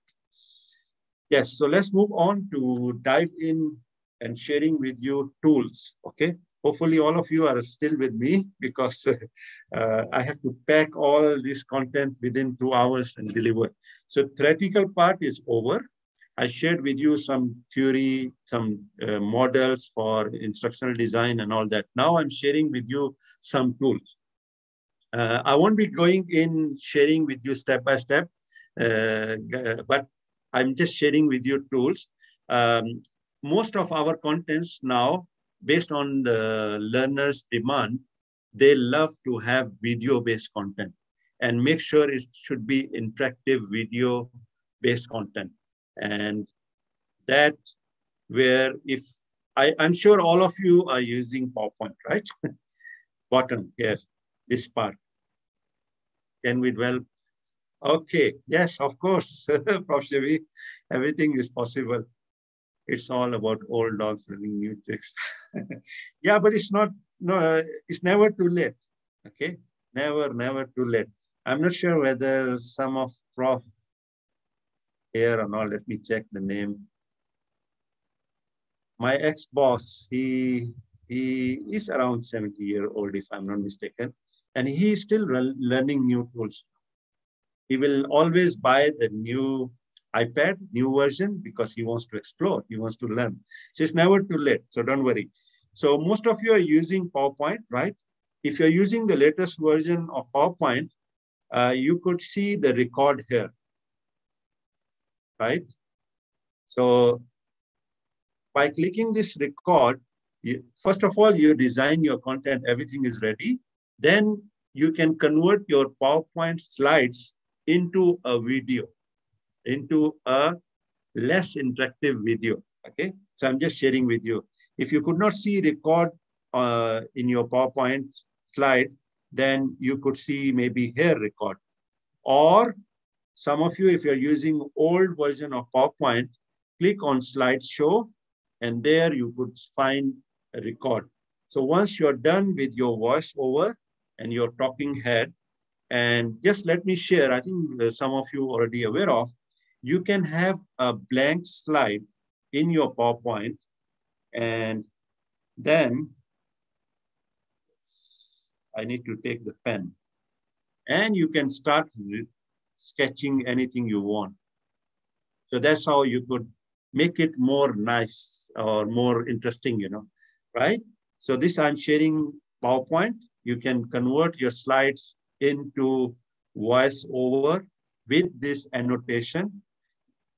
Yes, so let's move on to dive in and sharing with you tools, okay? Hopefully all of you are still with me, because I have to pack all this content within 2 hours and deliver. So theoretical part is over. I shared with you some theory, some models for instructional design and all that. Now I'm sharing with you some tools. I won't be going in sharing with you step by step, but I'm just sharing with you tools. Most of our contents now, based on the learner's demand, they love to have video-based content, and make sure it should be interactive video-based content. And that where if, I'm sure all of you are using PowerPoint, right? Bottom here, this part. Can we dwell? Okay, yes, of course, Prof. Shavi, everything is possible. It's all about old dogs learning new tricks. Yeah, but it's not, no, it's never too late. Okay, never too late. I'm not sure whether some of Prof here or not. Let me check the name. My ex-boss, he is around 70-year-old, if I'm not mistaken, and he is still learning new tools. He will always buy the new iPad, new version, because he wants to explore, he wants to learn. So it's never too late, so don't worry. So most of you are using PowerPoint, right? If you're using the latest version of PowerPoint, you could see the record here, right? So by clicking this record, first of all, you design your content, everything is ready. Then you can convert your PowerPoint slides into a video, into a less interactive video. Okay, so I'm just sharing with you. If you could not see record in your PowerPoint slide, then you could see maybe here record. Or some of you, if you're using old version of PowerPoint, click on slideshow, and there you could find a record. So once you're done with your voiceover and your talking head, and just let me share, I think some of you already aware of, you can have a blank slide in your PowerPoint, and then I need to take the pen, and you can start sketching anything you want. So that's how you could make it more nice or more interesting, you know, right? So this I'm sharing PowerPoint. You can convert your slides into voiceover with this annotation.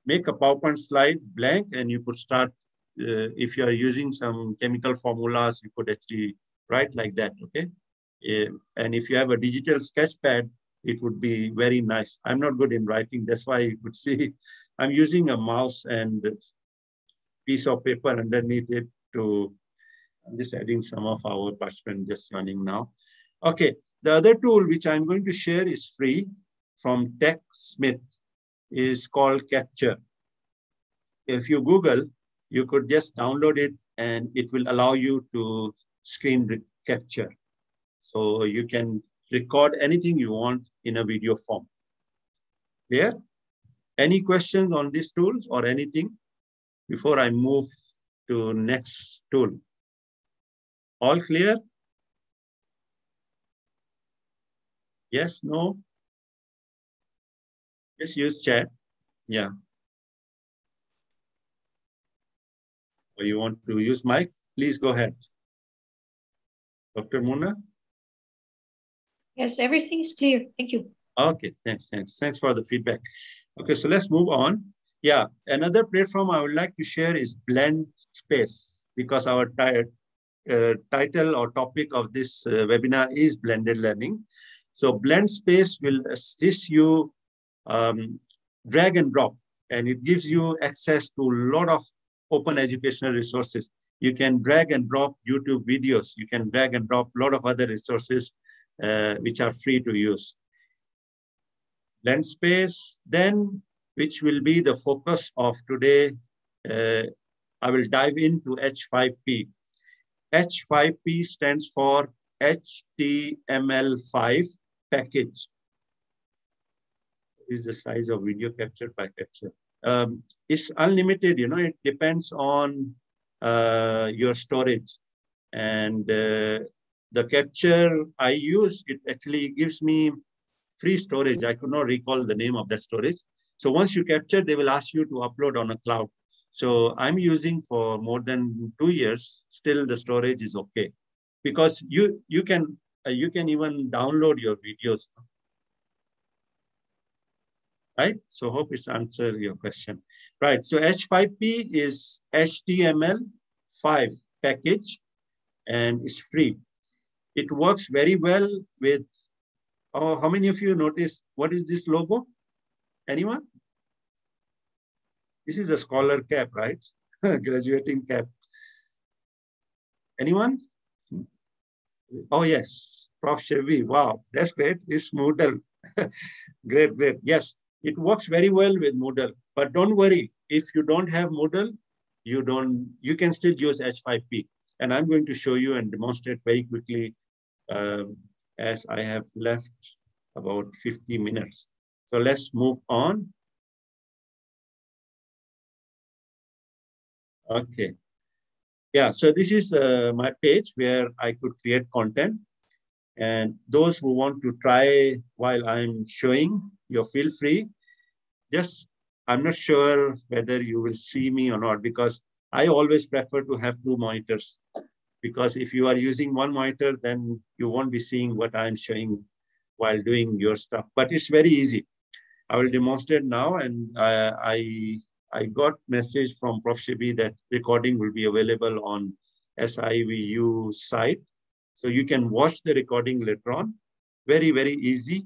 Make a PowerPoint slide blank, and you could start, if you are using some chemical formulas, you could actually write like that, okay? And if you have a digital sketch pad, it would be very nice. I'm not good in writing. That's why you could see I'm using a mouse and a piece of paper underneath it to, I'm just adding some of our participants just joining now. Okay, the other tool which I'm going to share is free from TechSmith, is called Capture. If you Google, you could just download it and it will allow you to screen capture. So you can record anything you want in a video form. Clear? Any questions on these tools or anything before I move to next tool? All clear? Yes, no? Just use chat. Yeah. Or you want to use mic? Please go ahead. Dr. Mona? Yes, everything is clear. Thank you. Okay, thanks for the feedback. Okay, so let's move on. Yeah, another platform I would like to share is Blend Space, because our title or topic of this webinar is blended learning. So Blend Space will assist you drag and drop, and it gives you access to a lot of open educational resources. You can drag and drop YouTube videos. You can drag and drop a lot of other resources which are free to use. Blend Space, then, which will be the focus of today, I will dive into H5P. H5P stands for HTML5 package. Is the size of video captured by capture. It's unlimited, you know, it depends on your storage. And the capture I use, it actually gives me free storage. I could not recall the name of that storage. So once you capture, they will ask you to upload on a cloud. So I'm using for more than 2 years, still the storage is okay. Because you can even download your videos. Right? So hope it's answered your question. Right, so H5P is HTML5 package and it's free. It works very well with, oh, how many of you noticed, what is this logo? Anyone? This is a scholar cap, right? Graduating cap. Anyone? Oh yes, Prof. Chevy, wow, that's great, it's Moodle. Great. Yes, it works very well with Moodle, but don't worry, if you don't have Moodle, you can still use H5P. And I'm going to show you and demonstrate very quickly as I have left about 50 minutes. So let's move on. Okay. Yeah, so this is my page where I could create content. And those who want to try while I'm showing, you feel free. Just, I'm not sure whether you will see me or not, because I always prefer to have 2 monitors. Because if you are using 1 monitor, then you won't be seeing what I'm showing while doing your stuff. But it's very easy. I will demonstrate now. And I got message from Prof. Shibi that recording will be available on SIVU site. So you can watch the recording later on Very, very easy.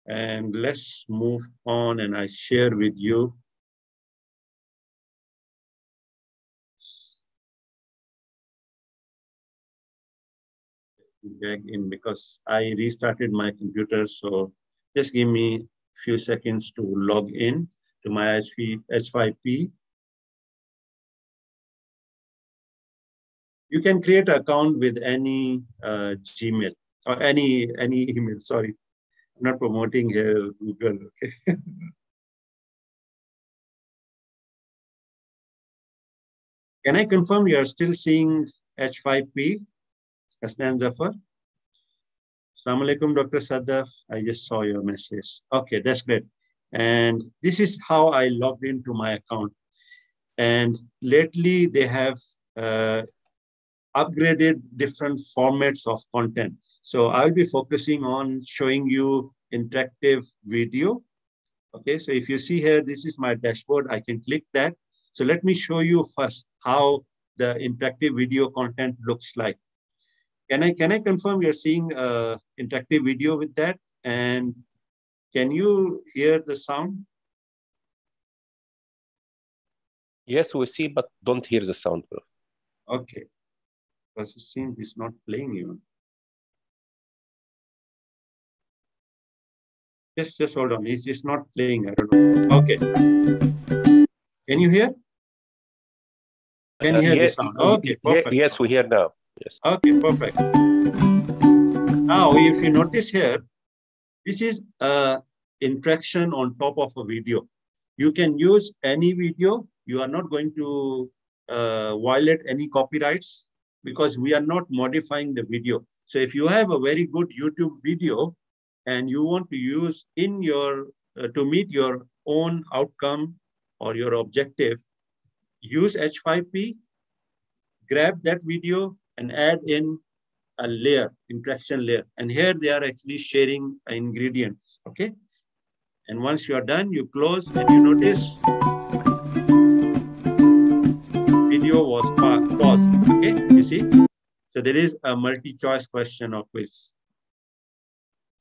And let's move on, and I share with you. Back in because I restarted my computer. So just give me a few seconds to log in to my H5P. You can create an account with any Gmail or any email. Sorry, I'm not promoting here Google. Okay. Can I confirm you are still seeing H5P? Hasnan Zafar. Assalamu alaikum, Dr. Sadaf. I just saw your message. Okay, that's great. And this is how I logged into my account. And lately they have upgraded different formats of content. So I'll be focusing on showing you interactive video. Okay, so if you see here, this is my dashboard. I can click that. So let me show you first how the interactive video content looks like. Can I confirm you're seeing interactive video with that? And can you hear the sound? Yes, we see, but don't hear the sound, bro. Okay, because it seems it's not playing even. Just hold on. It's not playing. I don't know. Okay. Can you hear? Can you hear the sound? Okay, perfect. Yes, we hear now. Yes. Okay, perfect. Now, if you notice here, this is interaction on top of a video. You can use any video. You are not going to violate any copyrights because we are not modifying the video. So if you have a very good YouTube video and you want to use in your, to meet your own outcome or your objective, use H5P, grab that video and add in a layer, interaction layer. And here they are actually sharing ingredients, okay? And once you are done, you close and you notice video was paused, okay? You see? So there is a multi-choice question or quiz.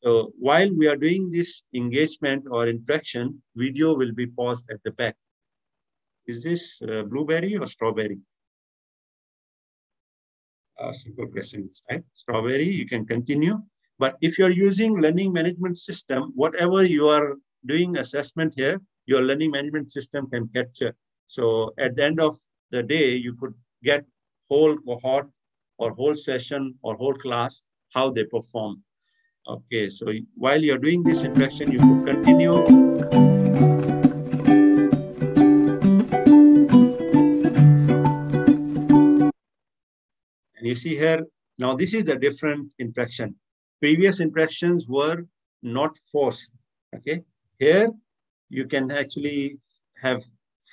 So while we are doing this engagement or interaction, video will be paused at the back. Is this blueberry or strawberry? Simple questions, right? Strawberry, you can continue. But if you're using learning management system, whatever you are doing assessment here, your learning management system can capture. So at the end of the day, you could get whole cohort or whole session or whole class, how they perform. Okay, so while you're doing this interaction, you could continue. And you see here, now this is a different interaction. Previous interactions were not forced, okay? Here, you can actually have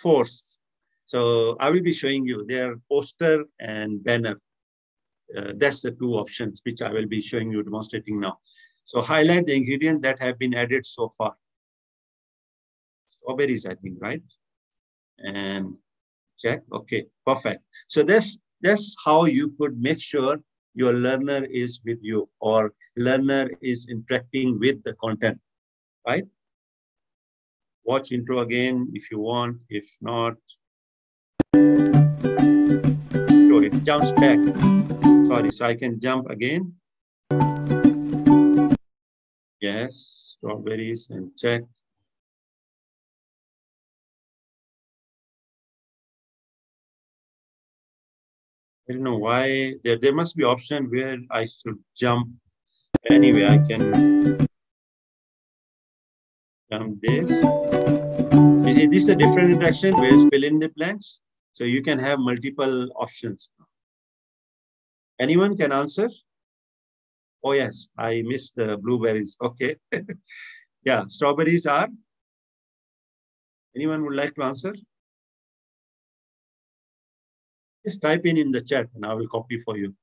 force. So I will be showing you their poster and banner. That's the two options which I will be showing you, demonstrating now. So highlight the ingredients that have been added so far. Strawberries, I think, right? And check, okay, perfect. So that's how you could make sure your learner is with you or learner is interacting with the content, right? Watch intro again if you want, if not. So it jumps back. Sorry, so I can jump again. Yes, strawberries and check. I don't know why. There must be option where I should jump. Anyway, I can jump this. You see, this is a different interaction where it's fill in the blanks. So you can have multiple options. Anyone can answer? Oh, yes, I missed the blueberries. Okay. Yeah, strawberries are? Anyone would like to answer? Just type in the chat and I will copy for you.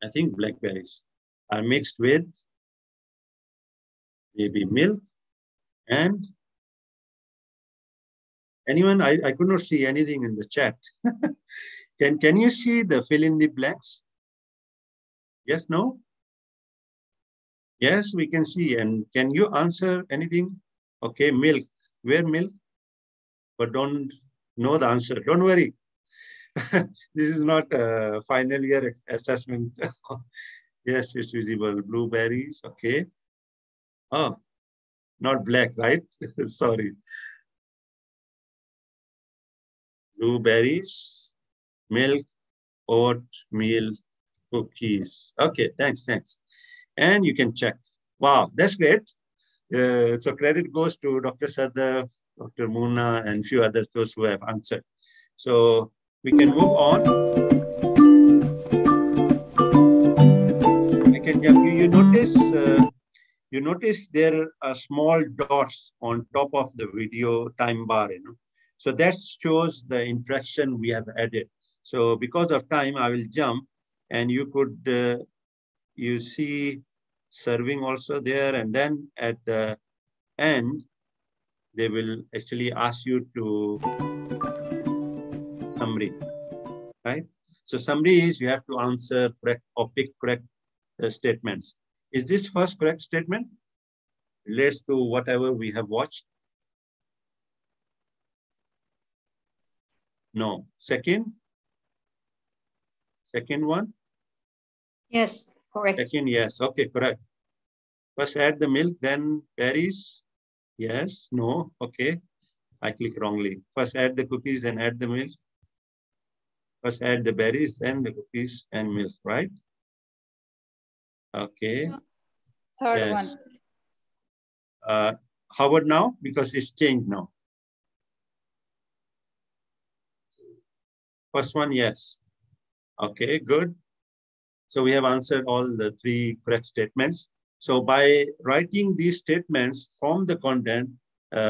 I think blackberries are mixed with maybe milk and Anyone? I could not see anything in the chat. Can you see the fill in the blanks? Yes, no? Yes, we can see. And can you answer anything? Okay, milk. Where milk? But don't know the answer. Don't worry. This is not a final year assessment. Yes, it's visible. Blueberries. Okay. Oh, not black, right? Sorry. Blueberries, milk, oatmeal, cookies. Okay, thanks. And you can check. Wow, that's great. So credit goes to Dr. Sadaf, Dr. Muna, and few others, those who have answered. So we can move on. I can jump. You notice there are small dots on top of the video time bar, So that shows the interaction we have added. So because of time, I will jump, and you could, you see serving also there, and then at the end, they will actually ask you to summary, right? So summary is you have to answer correct or pick correct statements. Is this first correct statement? Relates to whatever we have watched? No. Second one? Yes, correct. Second, yes. Okay, correct. First add the milk, then berries. Yes, no, okay. I click wrongly. First add the cookies, then add the milk. First add the berries, then the cookies and milk, right? Okay. Third one. How about now? Because it's changed now. First one, yes. Okay, good. So we have answered all the three correct statements. So by writing these statements from the content,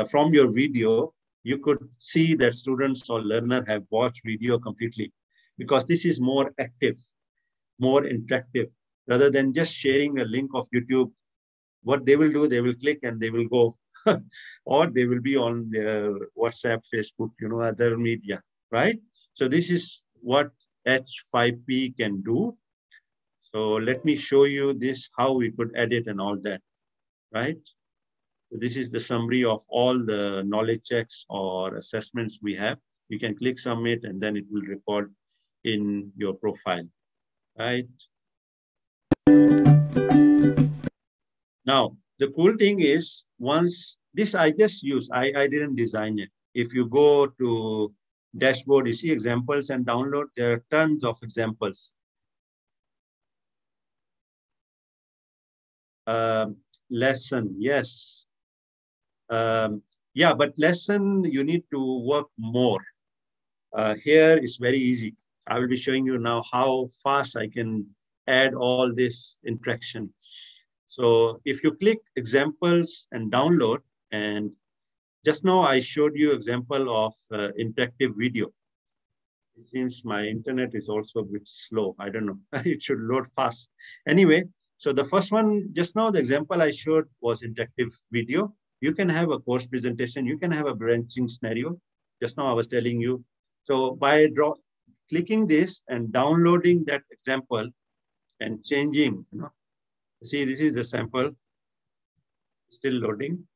from your video, you could see that students or learner have watched video completely, because this is more active, more interactive, rather than just sharing a link of YouTube. What they will do, they will click and they will go, or they will be on their WhatsApp, Facebook, other media, right? So this is what H5P can do. So let me show you this, how we could edit and all that, right? So this is the summary of all the knowledge checks or assessments we have. You can click submit and then it will record in your profile, right? Now, the cool thing is, once this I just use, I didn't design it. If you go to dashboard, you see examples and download, there are tons of examples. Lesson, yes. Yeah, but lesson, you need to work more. Here is very easy. I will be showing you now how fast I can add all this interaction. So if you click examples and download, and just now I showed you example of interactive video. It seems my internet is also a bit slow. I don't know. It should load fast. Anyway, so the first one, just now the example I showed was interactive video. You can have a course presentation. You can have a branching scenario. Just now I was telling you. So by clicking this and downloading that example and changing, see, this is the sample, still loading.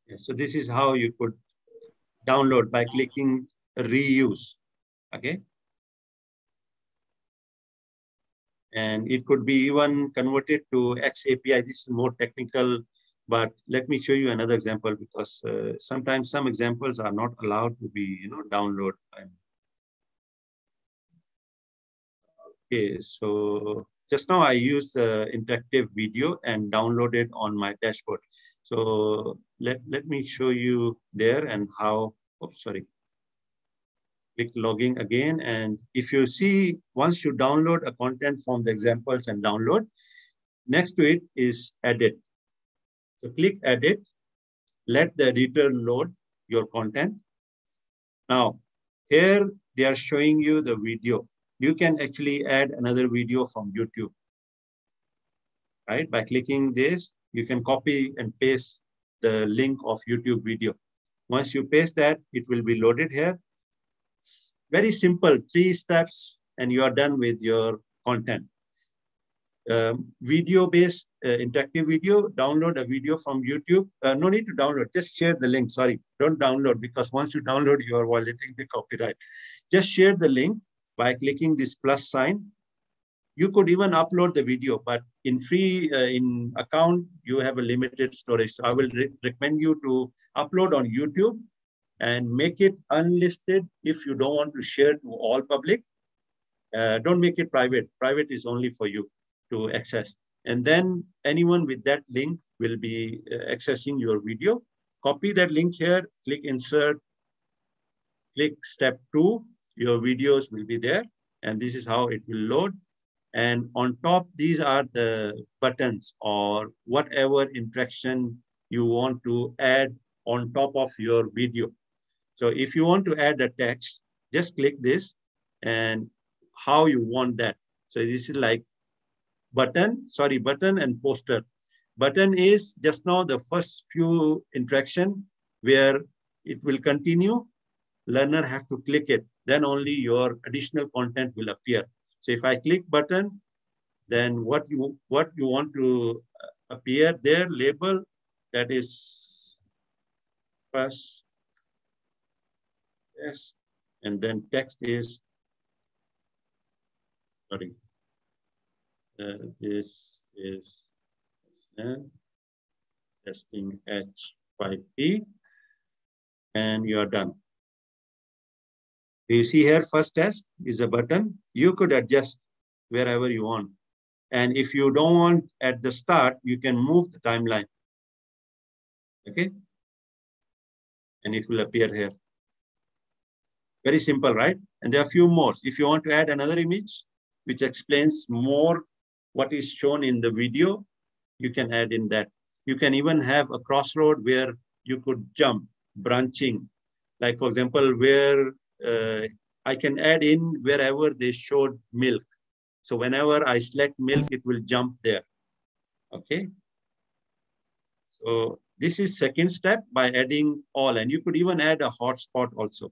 Yeah, so this is how you could download by clicking reuse, okay? And it could be even converted to XAPI. This is more technical, but let me show you another example, because sometimes some examples are not allowed to be, download. Okay, so just now I used the interactive video and downloaded on my dashboard. So let me show you there and how, oops, sorry. Click logging again. And if you see, once you download a content from the examples and download, next to it is edit. So click edit, let the editor load your content. Now, here they are showing you the video. you can actually add another video from YouTube. Right? By clicking this, you can copy and paste the link of YouTube video. Once you paste that, it will be loaded here. It's very simple, 3 steps, and you are done with your content. Video-based interactive video, download a video from YouTube. No need to download, just share the link. Sorry, don't download, because once you download, you are violating the copyright. Just share the link by clicking this plus sign. You could even upload the video, but in free in account, you have a limited storage. So I will recommend you to upload on YouTube and make it unlisted if you don't want to share to all public. Don't make it private. Private is only for you to access. And then anyone with that link will be accessing your video. Copy that link here, click insert, click step 2, your videos will be there. And this is how it will load. And on top, these are the buttons or whatever interaction you want to add on top of your video. So if you want to add a text, just click this and how you want that. So this is like button and poster. Button is just now the first few interaction where it will continue. Learner have to click it. Then only your additional content will appear. So if I click button, then what you want to appear there, label, that is first, yes, and then text is, sorry, this is testing H5P, and you are done. You see here, first test is a button. You could adjust wherever you want. And if you don't want at the start, you can move the timeline. Okay? And it will appear here. Very simple, right? And there are a few more. If you want to add another image, which explains more what is shown in the video, you can add in that. You can even have a crossroad where you could jump, branching. Like, for example, where I can add in wherever they showed milk. So whenever I select milk, it will jump there. Okay. So this is second step by adding all, and you could even add a hotspot also.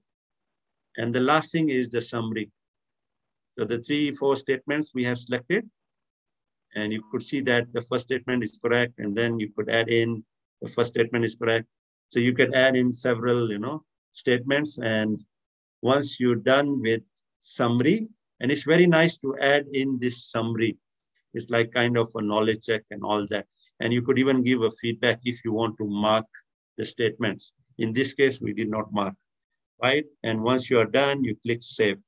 And the last thing is the summary. So the 3-4 statements we have selected, and you could see that the first statement is correct, and then you could add in the first statement is correct. So you could add in several, statements, and once you're done with summary, and it's very nice to add in this summary. It's like kind of a knowledge check and all that. And you could even give a feedback if you want to mark the statements. In this case, we did not mark, right? And once you are done, you click save.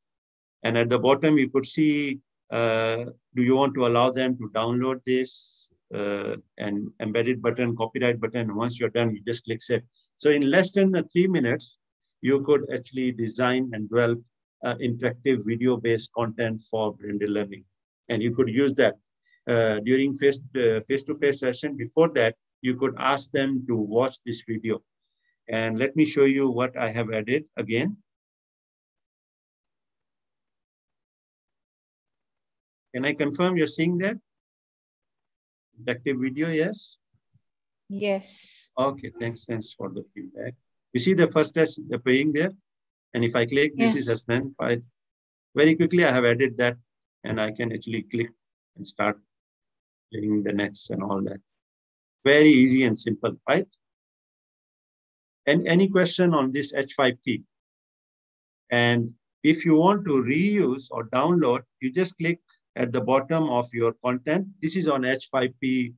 And at the bottom, you could see, do you want to allow them to download this and embedded button, copyright button. And once you're done, you just click save. So in less than 3 minutes, you could actually design and develop interactive video-based content for blended learning. And you could use that during face-to-face session. Before that, you could ask them to watch this video. And let me show you what I have added again. Can I confirm you're seeing that? Interactive video, yes? Yes. Okay, thanks for the feedback. You see the first test appearing there? And if I click, this is assessment. Very quickly, I have added that, and I can actually click and start doing the next and all that. Very easy and simple, right? And any question on this H5P? And if you want to reuse or download, you just click at the bottom of your content. This is on H5P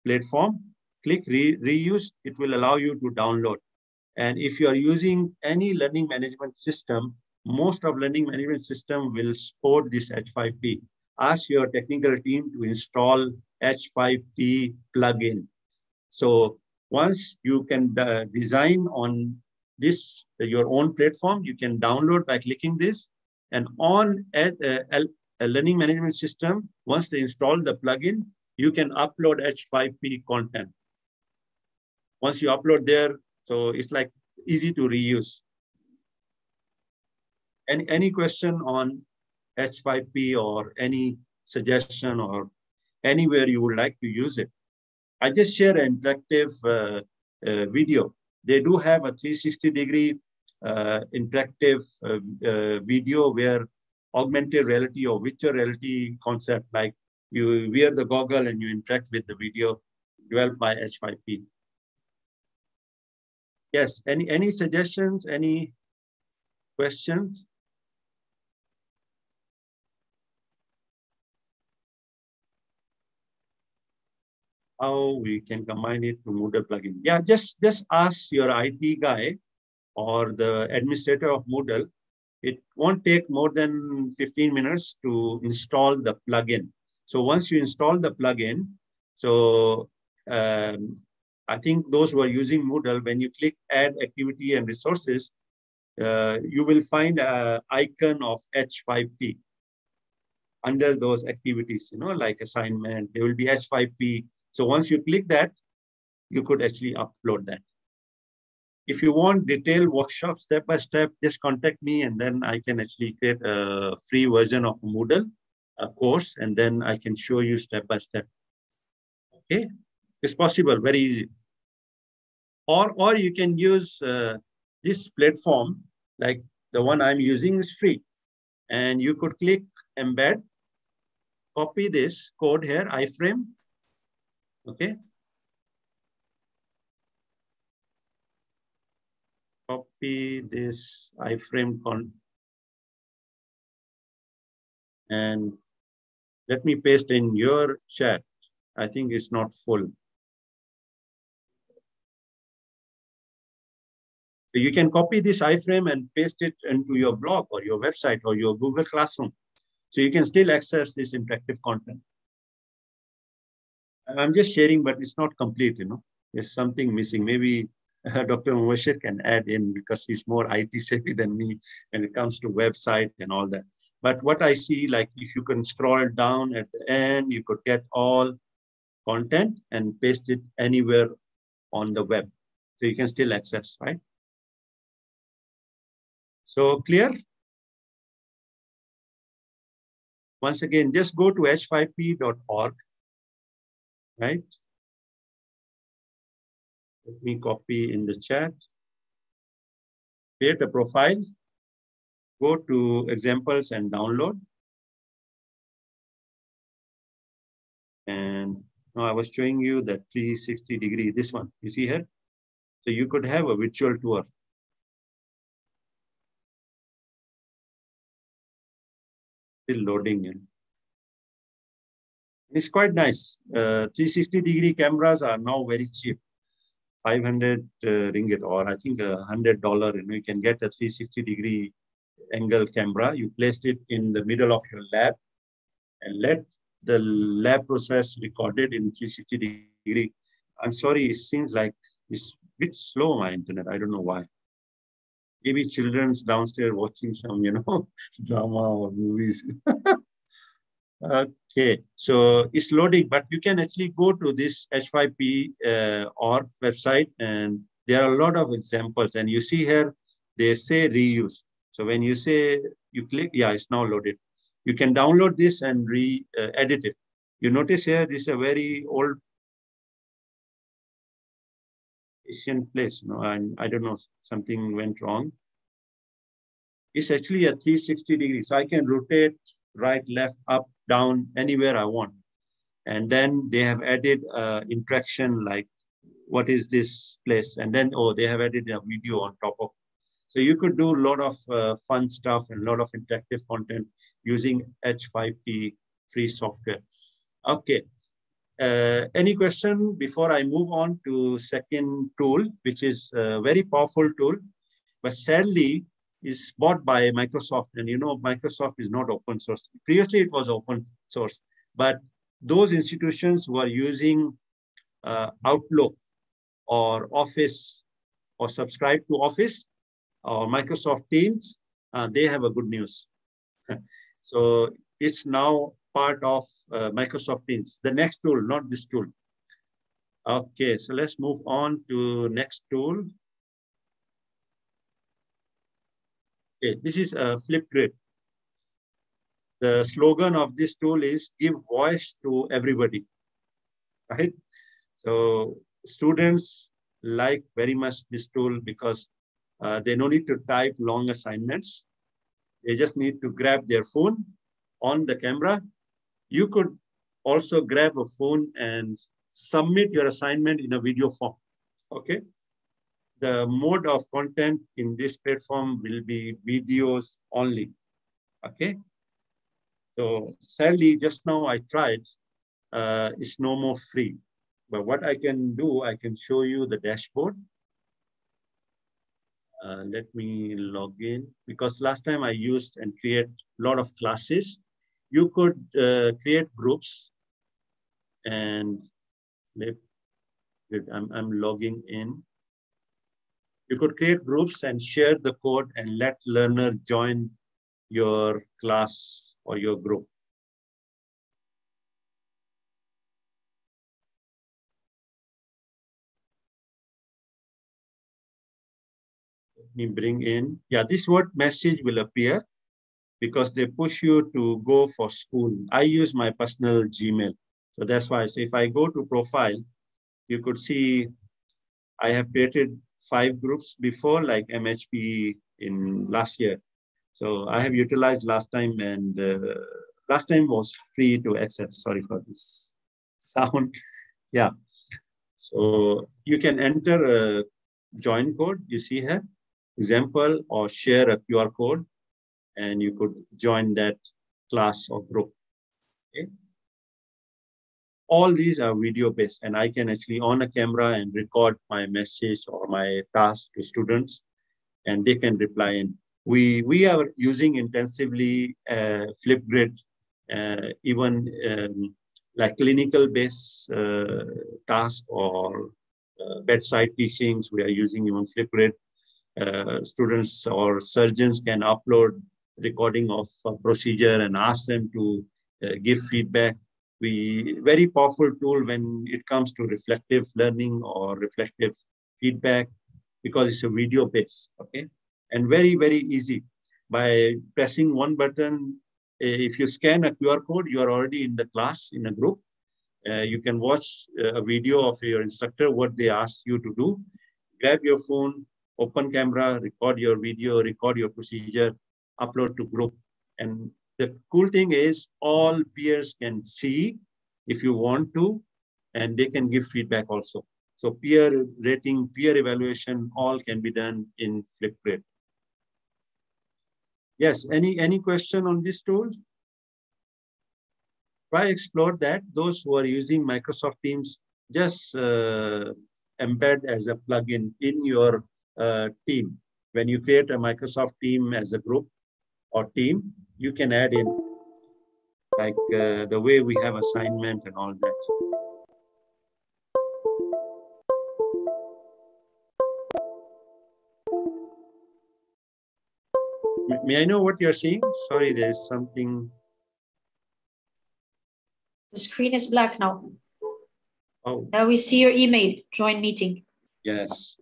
platform. Click reuse. It will allow you to download. And if you are using any learning management system, most of learning management system will support this H5P. Ask your technical team to install H5P plugin. So once you can design on this, your own platform, you can download by clicking this. And on a learning management system, once they install the plugin, you can upload H5P content. Once you upload there, so it's like easy to reuse. Any question on H5P or any suggestion or anywhere you would like to use it. I just share an interactive video. They do have a 360-degree interactive video where augmented reality or virtual reality concept, like you wear the goggle and you interact with the video developed by H5P. Yes, any suggestions, any questions? How we can combine it to Moodle plugin? Yeah, just ask your IT guy or the administrator of Moodle. It won't take more than 15 minutes to install the plugin. So once you install the plugin, so I think those who are using Moodle, when you click Add Activity and Resources, you will find an icon of H5P under those activities, you know, like assignment, there will be H5P. So once you click that, you could actually upload that. If you want detailed workshop step by step, just contact me and then I can actually create a free version of Moodle, a course, and then I can show you step by step. Okay, it's possible, very easy. Or you can use this platform, like the one I'm using is free. And you could click embed, copy this code here, iframe. Okay. Copy this iframe and let me paste in your chat. I think it's not full. So you can copy this iframe and paste it into your blog or your website or your Google Classroom. So you can still access this interactive content. I'm just sharing, but it's not complete, you know. There's something missing. Maybe Dr. Mubashir can add in because he's more IT savvy than me when it comes to website and all that. But what I see, like if you can scroll down at the end, you could get all content and paste it anywhere on the web. So you can still access, right? So clear? Once again, just go to h5p.org, right? Let me copy in the chat. Create a profile. Go to examples and download. And now I was showing you that 360-degree, this one, you see here? So you could have a virtual tour. Still loading in. It's quite nice. 360-degree cameras are now very cheap. 500 ringgit, or I think $100. You know, you can get a 360-degree angle camera. You placed it in the middle of your lab and let the lab process recorded in 360-degree. I'm sorry, it seems like it's a bit slow, my internet. I don't know why. Maybe children's downstairs watching some, you know, drama or movies. Okay, so it's loading, but you can actually go to this H5P org website, and there are a lot of examples. And you see here, they say reuse. So when you say, you click, yeah, it's now loaded. You can download this and edit it. You notice here, this is a very old Asian place, you know, and I don't know, something went wrong. It's actually a 360-degree. So I can rotate right, left, up, down, anywhere I want. And then they have added interaction, like what is this place? And then, oh, they have added a video on top of. So you could do a lot of fun stuff and a lot of interactive content using H5P free software. Okay. Any question before I move on to second tool, which is a very powerful tool, but sadly is bought by Microsoft. And you know, Microsoft is not open source. Previously, it was open source, but those institutions who are using Outlook or Office or subscribe to Office or Microsoft Teams, they have a good news. So it's now part of Microsoft Teams. The next tool, not this tool. Okay, so let's move on to next tool. Okay, this is a Flipgrid. the slogan of this tool is give voice to everybody, right? So students like very much this tool because they don't need to type long assignments. They just need to grab their phone on the camera. You could also grab a phone and submit your assignment in a video form, okay? The mode of content in this platform will be videos only, okay? So sadly, just now I tried, it's no more free. But what I can do, I can show you the dashboard. Let me log in, because last time I used and create a lot of classes. You could create groups, and I'm logging in. You could create groups and share the code and let learner join your class or your group. Let me bring in, yeah, this word message will appear because they push you to go for school. I use my personal Gmail. So that's why I say if I go to profile, you could see I have created 5 groups before, like MHP in last year. So I have utilized last time, and last time was free to access. Sorry for this sound. Yeah. So you can enter a join code, you see here, example, or share a QR code, and you could join that class or group. Okay. All these are video based, and I can actually on a camera and record my message or my task to students, and they can reply. And we are using intensively Flipgrid, even like clinical based tasks or bedside teachings. We are using even Flipgrid. Students or surgeons can upload recording of a procedure and ask them to give feedback. Very powerful tool when it comes to reflective learning or reflective feedback, because it's a video based, okay? And very, very easy. By pressing one button, if you scan a QR code, you are already in the class, in a group. You can watch a video of your instructor, what they ask you to do. Grab your phone, open camera, record your video, record your procedure, upload to group. And the cool thing is all peers can see if you want to, and they can give feedback also. So peer rating, peer evaluation, all can be done in Flipgrid. Yes, any question on this tool? Try explore that. Those who are using Microsoft Teams, just embed as a plugin in your team. When you create a Microsoft team as a group or team, you can add in like the way we have assignment and all that. May I know what you're seeing? Sorry, there's something. The screen is black now. Oh. Now we see your email, join meeting. Yes.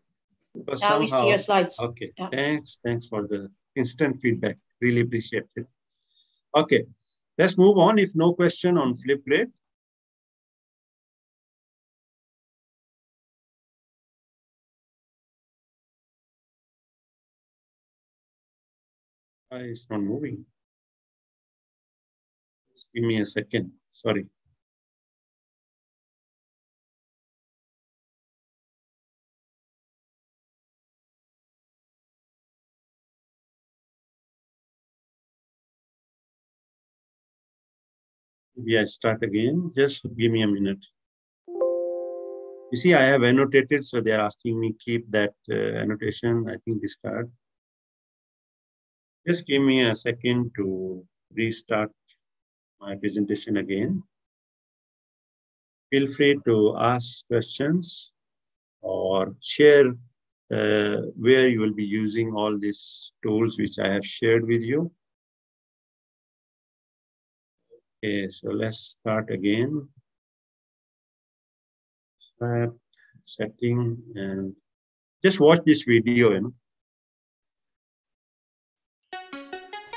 Because now we see your slides. Okay, yeah. Thanks for the instant feedback. Really appreciate it. Okay, let's move on. If no question on Flipgrid. It's not moving. Just give me a second. Sorry. Maybe I start again. Just give me a minute. You see, I have annotated, so they're asking me keep that annotation. I think discard. Just give me a second to restart my presentation again. Feel free to ask questions or share where you will be using all these tools which I have shared with you. Okay, so let's start again. Start setting and just watch this video,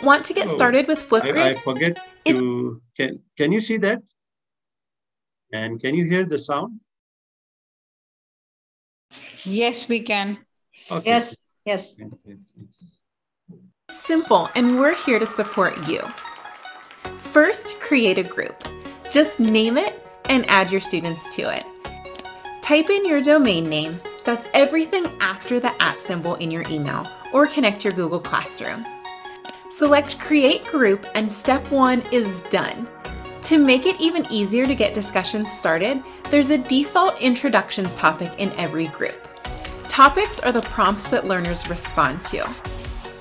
Want to get started with Flipgrid? I forget to, can you see that? And can you hear the sound? Yes, we can. Okay. Yes, yes. Simple, and we're here to support you. First, create a group. Just name it and add your students to it. Type in your domain name, that's everything after the @ symbol in your email, or connect your Google Classroom. Select Create Group, and step 1 is done. To make it even easier to get discussions started, there's a default introductions topic in every group. Topics are the prompts that learners respond to.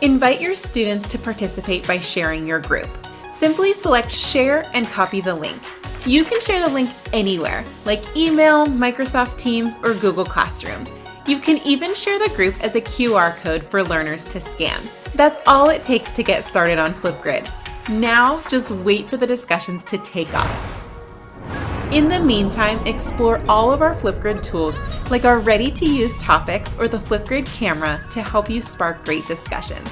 Invite your students to participate by sharing your group. Simply select Share and copy the link. You can share the link anywhere, like email, Microsoft Teams, or Google Classroom. You can even share the group as a QR code for learners to scan. That's all it takes to get started on Flipgrid. Now, just wait for the discussions to take off. In the meantime, explore all of our Flipgrid tools, like our ready-to-use topics or the Flipgrid camera, to help you spark great discussions.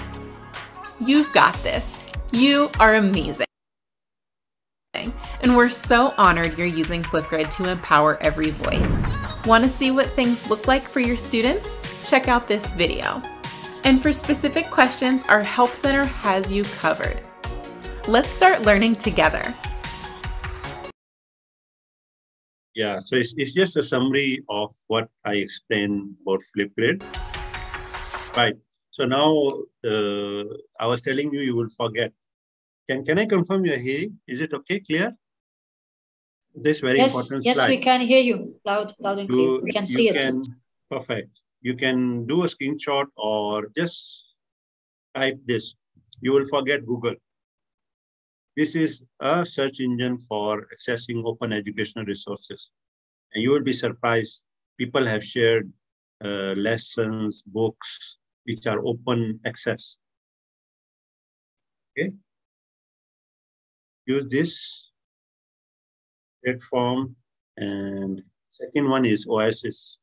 You've got this. You are amazing. And we're so honored you're using Flipgrid to empower every voice. Want to see what things look like for your students? Check out this video. And for specific questions, our Help Center has you covered. Let's start learning together. Yeah, so it's just a summary of what I explained about Flipgrid. Right. So now I was telling you, you will forget. Can I confirm you're hearing? Is it okay, clear? This very important slide. Yes, we can hear you loud and clear. We can see it. Perfect. You can do a screenshot or just type this. You will forget Google. This is a search engine for accessing open educational resources. And you will be surprised. People have shared lessons, books, which are open access. Okay. Use this platform. And second one is Oasis,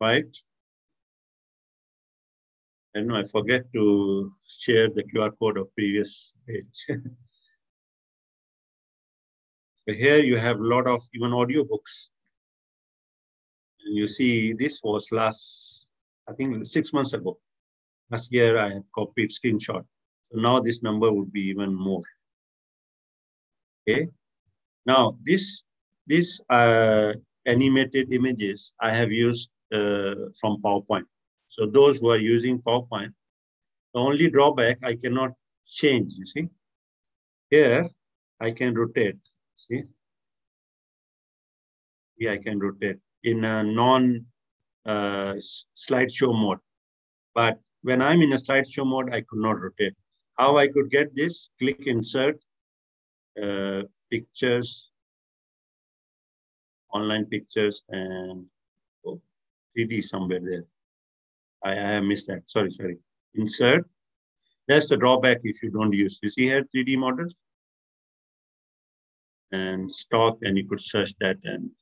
right? I know I forget to share the QR code of previous page. So here you have a lot of even audiobooks. And you see this was I think 6 months ago. Last year I have copied screenshot. So now this number would be even more. Okay. Now this animated images I have used from PowerPoint. So those who are using PowerPoint, the only drawback, I cannot change, you see. Here, I can rotate, see. Here I can rotate in a non-slideshow mode. But when I'm in a slideshow mode, I could not rotate. How I could get this? Click Insert, Pictures, Online Pictures, and 3D somewhere there. I have missed that. Sorry. Insert. That's the drawback if you don't use. You see here 3D models and stock, and you could search that, and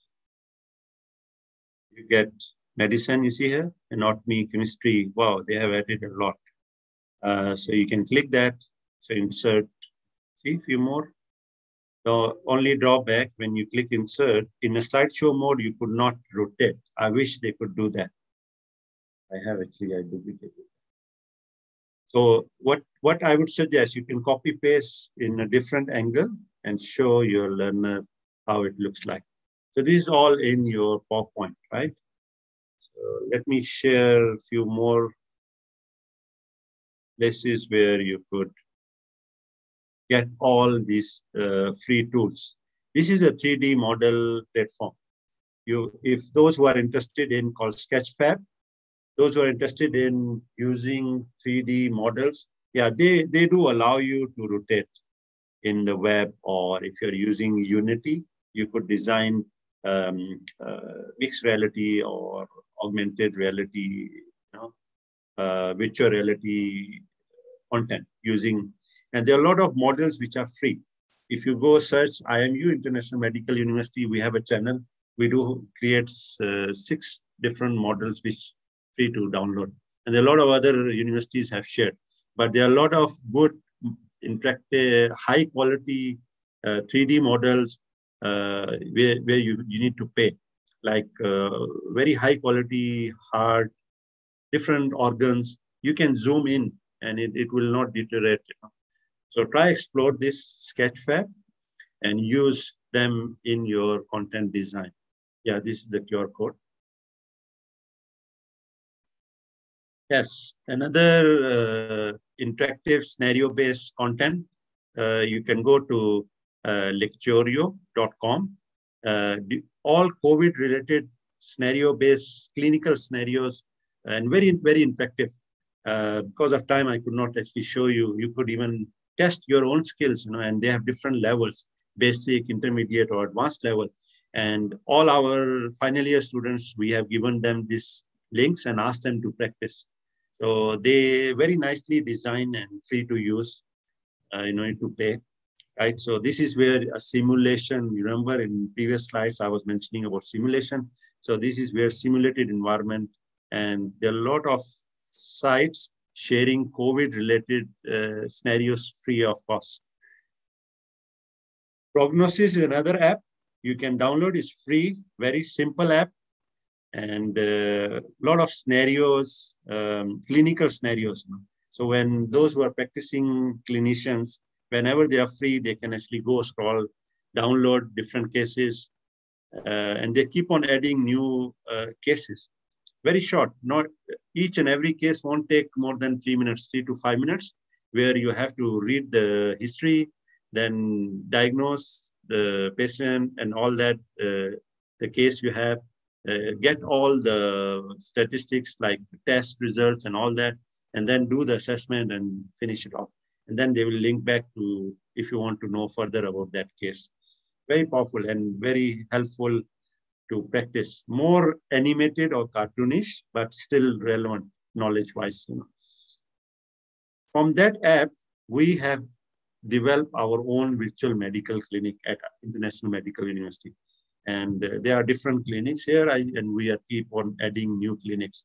you get medicine. You see here, anatomy, chemistry. Wow, they have added a lot. So you can click that. So insert. See a few more. The only drawback when you click insert in a slideshow mode, you could not rotate. I wish they could do that. I duplicated. So what I would suggest, you can copy paste in a different angle and show your learner how it looks like. So this is all in your PowerPoint, right? So let me share a few more places where you could get all these free tools. This is a 3D model platform. If those who are interested in called Sketchfab, those who are interested in using 3D models, yeah, they do allow you to rotate in the web, or if you're using Unity, you could design mixed reality or augmented reality, virtual reality content using, and there are a lot of models which are free. If you go search IMU, International Medical University, we have a channel. We do create 6 different models which free to download. And a lot of other universities have shared. but there are a lot of good, interactive, high quality 3D models where you need to pay, like very high quality heart, different organs. You can zoom in and it will not deteriorate. So try explore this Sketchfab and use them in your content design. Yeah, this is the QR code. Yes, another interactive scenario-based content. You can go to lecturio.com. All COVID-related scenario-based clinical scenarios, and very, very interactive. Because of time, I could not actually show you. You could even test your own skills, and they have different levels, basic, intermediate, or advanced level. And all our final year students, we have given them these links and asked them to practice. So they very nicely designed and free to use, to pay, right? So this is where a simulation, remember in previous slides, I was mentioning about simulation. So this is where simulated environment, and there are a lot of sites sharing COVID-related scenarios free of cost. Prognosis is another app you can download. It's free, very simple app, and a lot of scenarios, clinical scenarios. So when those who are practicing clinicians, whenever they are free, they can actually go scroll, download different cases, and they keep on adding new cases. Very short, not each and every case won't take more than 3 minutes, 3 to 5 minutes, where you have to read the history, then diagnose the patient and all that, the case you have, get all the statistics like test results and all that, and then do the assessment and finish it off. And then they will link back to if you want to know further about that case. Very powerful and very helpful to practice. More animated or cartoonish, but still relevant knowledge-wise. From that app, we have developed our own virtual medical clinic at International Medical University. And there are different clinics here, and we keep on adding new clinics.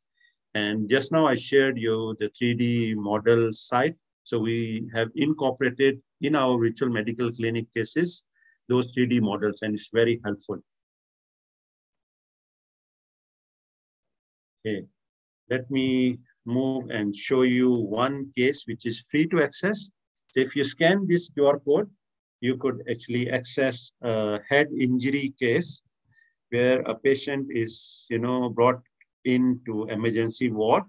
And just now I shared you the 3D model site. So we have incorporated in our virtual medical clinic cases, those 3D models, and it's very helpful. Okay, let me move and show you one case which is free to access. So if you scan this QR code, you could actually access a head injury case where a patient is, brought into emergency ward,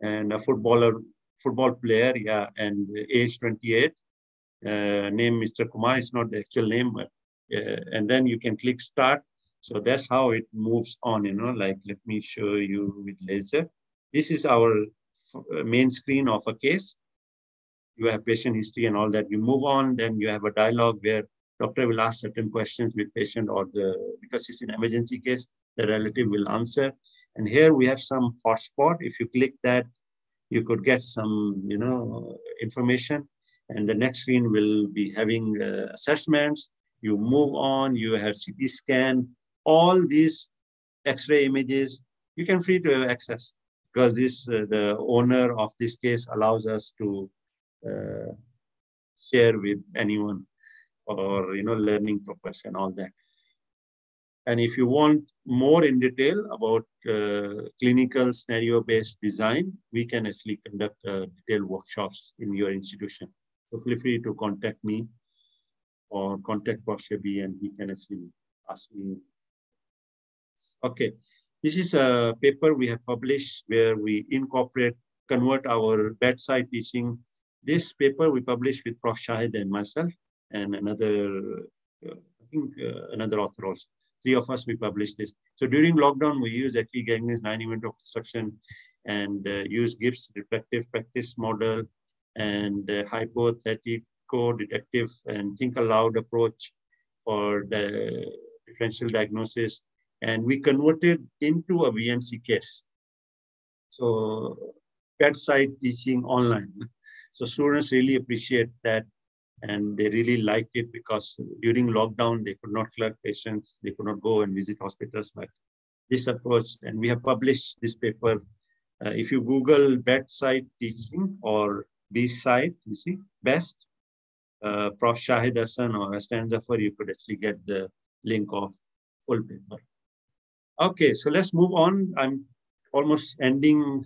and a football player, yeah, and age 28, name Mr. Kumar, is not the actual name, but, and then you can click start. So that's how it moves on, like, let me show you with laser. This is our main screen of a case. You have patient history and all that. You move on, then you have a dialogue where doctor will ask certain questions with patient, or because it's an emergency case, the relative will answer. And here we have some hotspot. If you click that, you could get some, information. And the next screen will be having assessments. You move on, you have CT scan, all these X-ray images, you can free to access, because the owner of this case allows us to share with anyone, or learning purpose and all that. And if you want more in detail about clinical scenario-based design, we can actually conduct detailed workshops in your institution. So feel free to contact me or contact Prof. Shabi, and he can actually ask me. Okay, this is a paper we have published where we convert our bedside teaching. This paper we published with Prof. Shahid and myself, and another, another author also. 3 of us, we published this. So during lockdown, we used actually Gagne's 9 event of instruction, and use Gibbs reflective practice model, and hypothetical, deductive, and think aloud approach for the differential diagnosis. And we converted into a VMC case. So bedside teaching online. So students really appreciate that, and they really liked it, because during lockdown, they could not collect patients, they could not go and visit hospitals, but this approach, and we have published this paper. If you Google bedside teaching or B-side, you see, best. Prof. Shahid Hassan or Hassan Zafar, you could actually get the link of full paper. Okay, so let's move on. I'm almost ending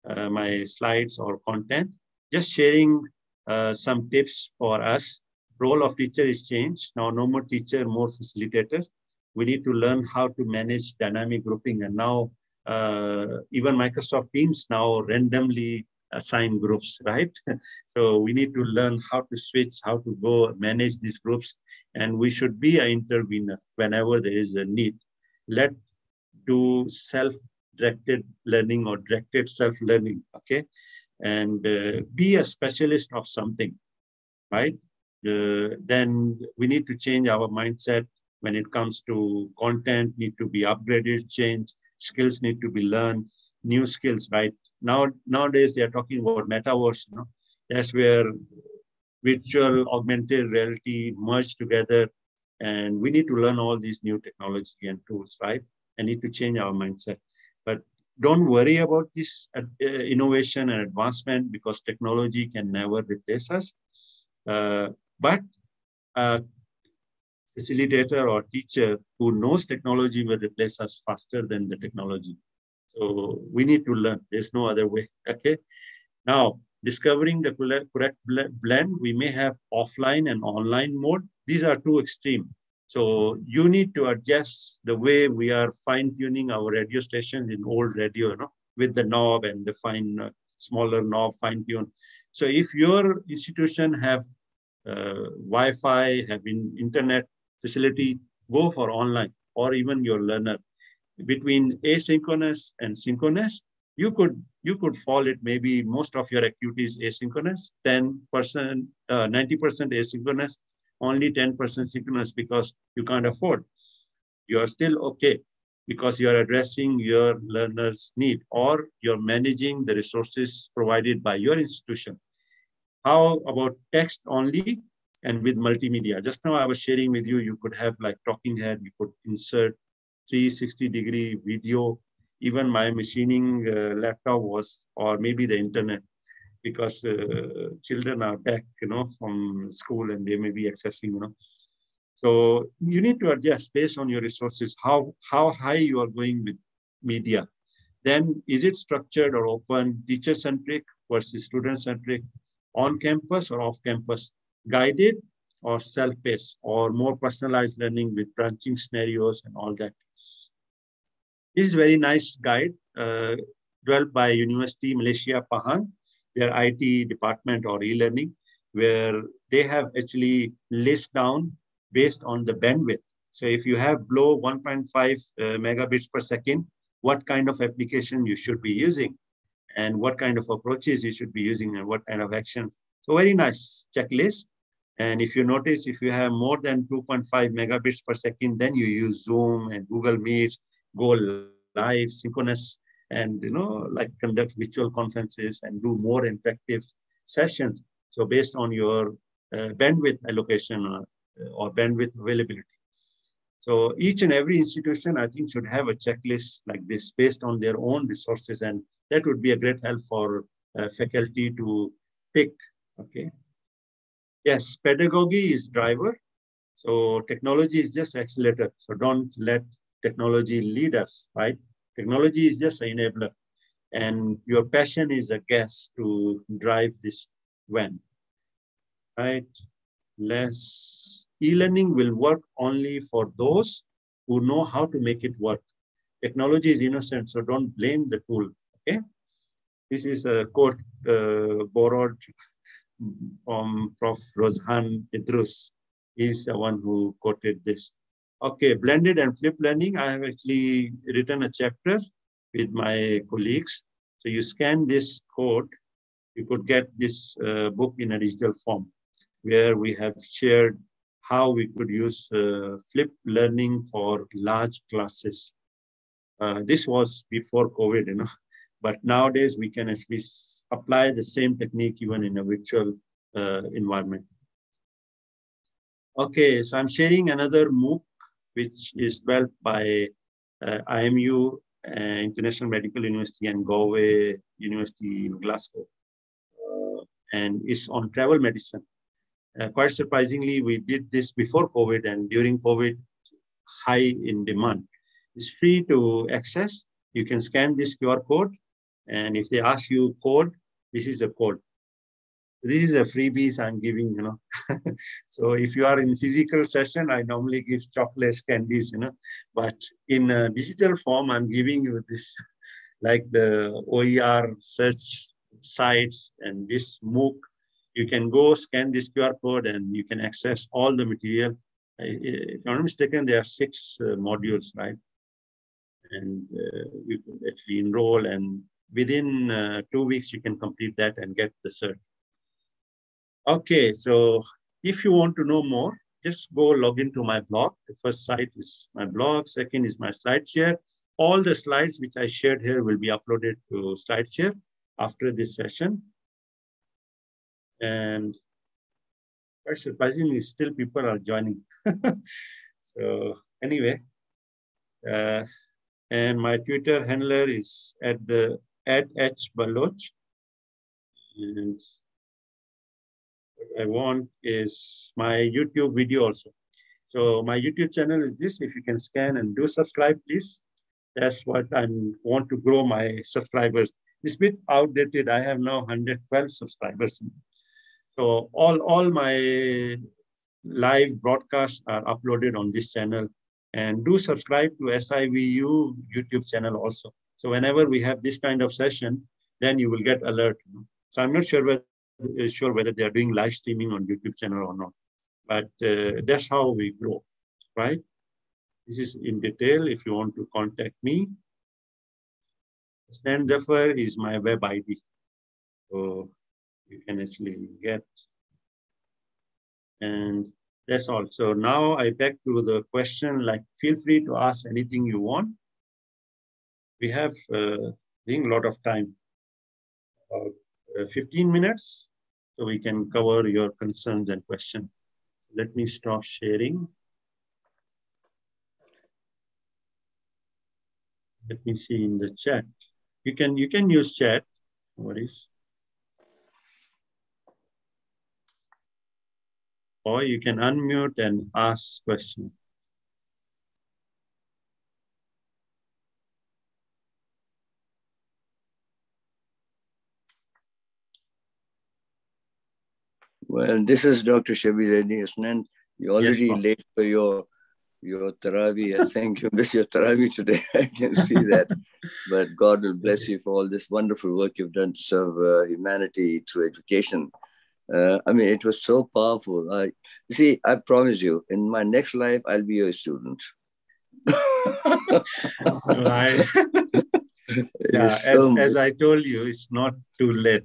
my slides or content. Just sharing some tips for us. Role of teacher is changed. Now, no more teacher, more facilitator. We need to learn how to manage dynamic grouping. And now, even Microsoft Teams now randomly assign groups, right? So we need to learn how to switch, how to go manage these groups. And we should be an intervener whenever there is a need. Let's do self-directed learning or directed self-learning, okay? And be a specialist of something, right? Then we need to change our mindset when it comes to content, need to be upgraded, changed, skills need to be learned, new skills, right? Nowadays, they are talking about metaverse, you know? That's where virtual augmented reality merge together. And we need to learn all these new technology and tools, right? And need to change our mindset. But don't worry about this innovation and advancement because technology can never replace us. But a facilitator or teacher who knows technology will replace us faster than the technology. So we need to learn. There's no other way, okay? Now, discovering the correct blend, we may have offline and online mode. These are too extreme. So you need to adjust the way we are fine-tuning our radio stations in old radio, you know, with the knob and the smaller knob, fine-tune. So if your institution have Wi-Fi, having internet facility, go for online, or even your learner. Between asynchronous and synchronous, you could fall it maybe most of your activities asynchronous, 10%, 90% asynchronous, only 10% synchronous because you can't afford. You are still okay because you are addressing your learner's need or you're managing the resources provided by your institution. How about text only and with multimedia? Just now I was sharing with you, you could have like talking head, you could insert 360-degree video. Even my machining laptop was, or maybe the internet, because children are back, you know, from school and they may be accessing, you know. So you need to adjust based on your resources, how high you are going with media. Then is it structured or open, teacher-centric versus student-centric, on campus or off campus, guided or self-paced, or more personalized learning with branching scenarios and all that. This is a very nice guide developed by University Malaysia Pahang, their IT department or e-learning, where they have actually list down based on the bandwidth. So if you have below 1.5 megabits per second, what kind of application you should be using and what kind of approaches you should be using and what kind of actions. So very nice checklist. And if you notice, if you have more than 2.5 megabits per second, then you use Zoom and Google Meet, go live, synchronous, and like conduct virtual conferences and do more interactive sessions. So based on your bandwidth allocation or bandwidth availability. So each and every institution, I think, should have a checklist like this based on their own resources, and that would be a great help for faculty to pick. Okay. Yes, pedagogy is driver. So technology is just accelerator. So don't let technology lead us, right? Technology is just an enabler. And your passion is a gas to drive this van, right? E-learning will work only for those who know how to make it work. Technology is innocent, so don't blame the tool, okay? This is a quote borrowed from Prof. Rozhan Idrus. He's the one who quoted this. Okay, blended and flipped learning. I have actually written a chapter with my colleagues. So you scan this code, you could get this book in a digital form, where we have shared how we could use flipped learning for large classes. This was before COVID, but nowadays we can actually apply the same technique even in a virtual environment. Okay, so I'm sharing another MOOC, which is developed by IMU, International Medical University, and Galway University in Glasgow. and it's on travel medicine. Quite surprisingly, we did this before COVID, and during COVID, high in demand. It's free to access. You can scan this QR code, and if they ask you code, this is a code. This is a freebies I'm giving, you know. So if you are in physical session, I normally give chocolates, candies, you know. But in a digital form, I'm giving you this, like the OER search sites and this MOOC. You can go scan this QR code and you can access all the material. If I'm not mistaken, there are 6 modules, right? And you can actually enroll, and within 2 weeks, you can complete that and get the cert. Okay, so if you want to know more, just go log into my blog. The first site is my blog. Second is my SlideShare. All the slides which I shared here will be uploaded to SlideShare after this session. And quite surprisingly, still people are joining. So anyway, and my Twitter handler is @hbaloch. And what I want is my YouTube video also. So my YouTube channel is this. If you can scan and do subscribe, please. That's what I want to grow my subscribers. It's a bit outdated. I have now 112 subscribers. So all my live broadcasts are uploaded on this channel, and do subscribe to SIVU YouTube channel also. So whenever we have this kind of session, then you will get alert. So I'm not sure whether they are doing live streaming on YouTube channel or not, but that's how we grow, right? This is in detail. If you want to contact me, Stan Zafar is my web ID. So you can actually get, and that's all. So now I back to the question, like, feel free to ask anything you want. We have I think a lot of time, about 15 minutes, so we can cover your concerns and questions. Let me stop sharing. Let me see in the chat. You can use chat, no worries. Or you can unmute and ask questions. Well, this is Dr. Shabir Asnan. You're already Yes, late for your Taraweeh. I think you miss your Taraweeh today. I can see that. But God will bless you for all this wonderful work you've done to serve humanity through education. I mean, it was so powerful. See, I promise you, in my next life, I'll be your student. As I told you, it's not too late.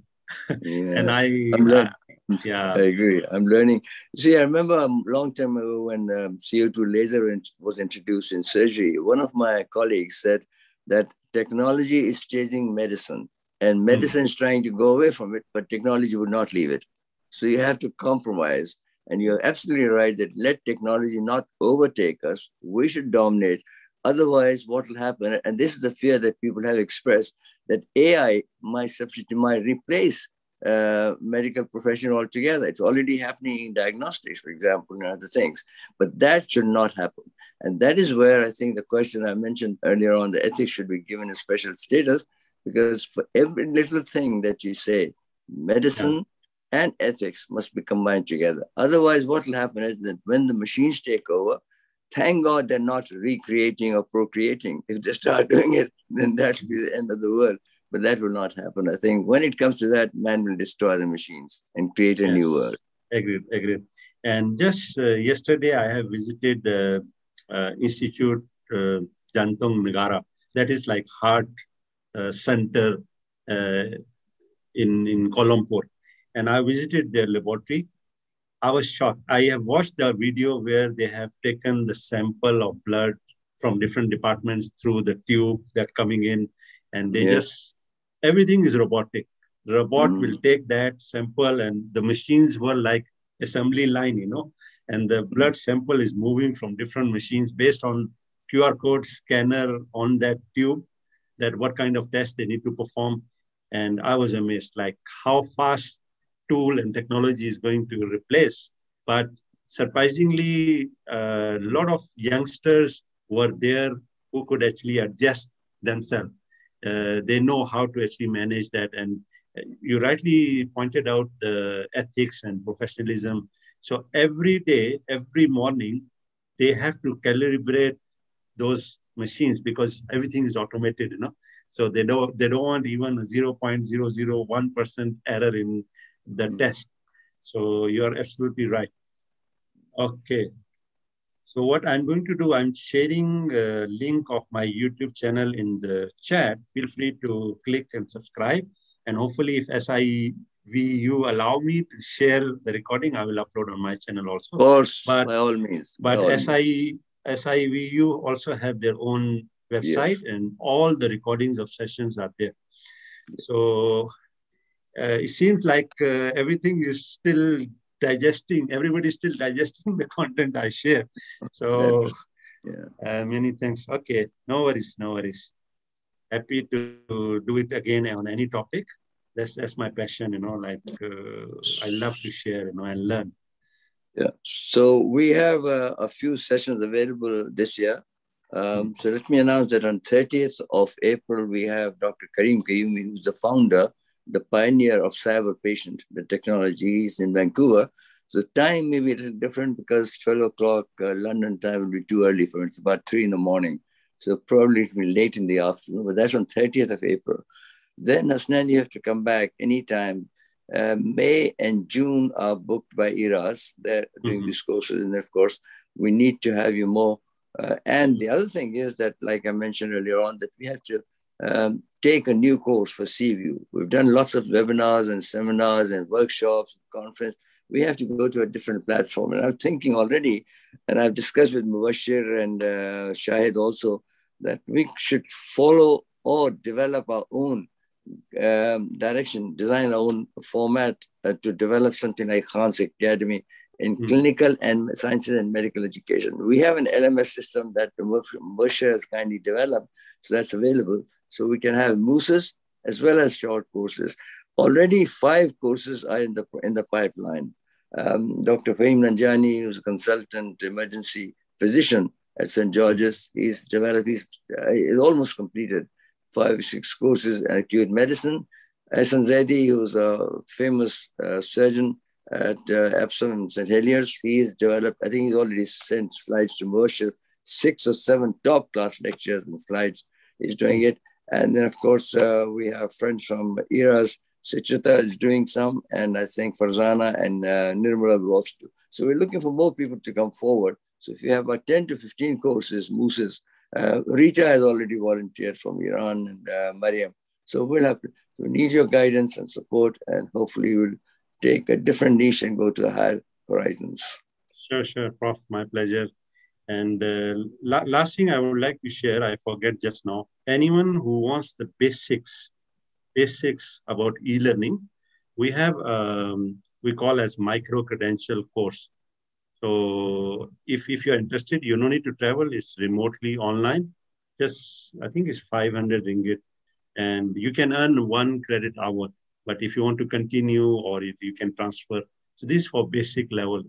Yeah. And I agree. I'm learning. See, I remember a long time ago when CO2 laser was introduced in surgery, one of my colleagues said that technology is chasing medicine, and medicine is trying to go away from it, but technology would not leave it. So you have to compromise. And you're absolutely right that let technology not overtake us. We should dominate. Otherwise, what will happen, and this is the fear that people have expressed, that AI might replace medical profession altogether. It's already happening in diagnostics, for example, and other things. But that should not happen. And that is where I think the question I mentioned earlier on, the ethics should be given a special status, because for every little thing that you say, medicine and ethics must be combined together. Otherwise, what will happen is that when the machines take over, thank God they're not recreating or procreating. If they start doing it, then that will be the end of the world. But that will not happen. I think when it comes to that, man will destroy the machines and create a new world. Agreed. And just yesterday, I have visited Institute Jantung Negara. That is like heart center in Kuala Lumpur. And I visited their laboratory. I was shocked. I have watched the video where they have taken the sample of blood from different departments through the tube that coming in, and they everything is robotic. The robot will take that sample, and the machines were like assembly line, and the blood sample is moving from different machines based on QR code scanner on that tube, that what kind of test they need to perform. And I was amazed, like how fast tool and technology is going to replace. But surprisingly, a lot of youngsters were there who could actually adjust themselves. They know how to actually manage that. And you rightly pointed out the ethics and professionalism. So every day, every morning, they have to calibrate those machines because everything is automated, you know. So they don't want even a 0.001% error in the test. So you are absolutely right. Okay. So what I'm going to do, I'm sharing a link of my YouTube channel in the chat. Feel free to click and subscribe. And hopefully if SIVU allow me to share the recording, I will upload on my channel also. Of course, by all means. But SIVU also have their own website, yes, and all the recordings of sessions are there. So it seems like everything is still digesting. Everybody's still digesting the content I share. So many thanks. Okay, no worries, no worries. Happy to do it again on any topic. That's my passion, you know, like I love to share, you know, and learn. Yeah, so we have a few sessions available this year. So let me announce that on 30th of April, we have Dr. Karim Kayumi, who's the founder, the pioneer of Cyber Patient, the technology. He's in Vancouver. So the time may be a little different because 12 o'clock London time will be too early for him. It's about 3 in the morning. So probably it will be late in the afternoon, but that's on 30th of April. Then Hasnan, you have to come back anytime. May and June are booked by IRAS. They're doing these courses. And of course, we need to have you more. And the other thing is that, like I mentioned earlier on, that we have to take a new course for CView. We've done lots of webinars and seminars and workshops, conference. We have to go to a different platform. And I'm thinking already, and I've discussed with Mubashir and Shahid also, that we should follow or develop our own direction, design our own format to develop something like Khan's Academy in clinical and sciences and medical education. We have an LMS system that Mubashir has kindly developed, so that's available. So we can have MOOCs as well as short courses. Already 5 courses are in the pipeline. Dr. Fahim Nanjani, who's a consultant emergency physician at St. George's, he's almost completed 5 or 6 courses in acute medicine. Ahsan Zaidi, who's a famous surgeon at Epsom and St. Heliers, he's developed, I think he's already sent slides to Moshe, 6 or 7 top-class lectures and slides. He's doing it. And then, of course, we have friends from IRAS. Suchita is doing some, and I think Farzana and Nirmala will also do. So we're looking for more people to come forward. So if you have about 10 to 15 courses, MOOCs, Rita has already volunteered from Iran and Mariam. So we need your guidance and support, and hopefully we'll take a different niche and go to the higher horizons. Sure, Prof. My pleasure. And last thing I would like to share, I forget just now, anyone who wants the basics about e-learning, we have, we call as micro-credential course. So if you're interested, you don't need to travel, it's remotely online. Just, I think it's 500 ringgit. And you can earn 1 credit hour. But if you want to continue or if you can transfer, so this is for basic level.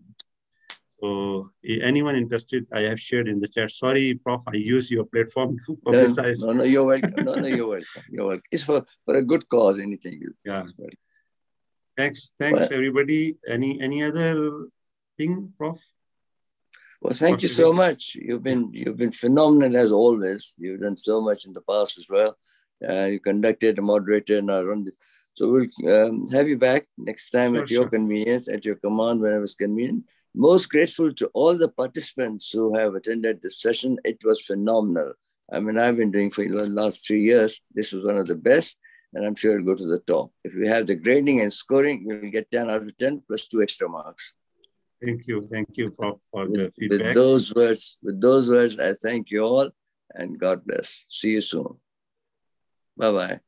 So anyone interested, I have shared in the chat. Sorry, Prof, I use your platform to publicize. No, you're welcome. No, you're welcome. You're welcome. It's for a good cause, anything. Yeah. Thanks, everybody. Any other thing, Prof? Well, thank you so much. You've been phenomenal as always. You've done so much in the past as well. You conducted a moderator and I run this. So we'll have you back next time at your convenience, at your command, whenever it's convenient. Most grateful to all the participants who have attended this session. It was phenomenal. I mean, I've been doing for the last 3 years. This was one of the best, and I'm sure it'll go to the top. If we have the grading and scoring, we'll get 10 out of 10 plus 2 extra marks. Thank you for the feedback. With those words, I thank you all, and God bless. See you soon. Bye-bye.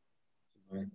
Bye.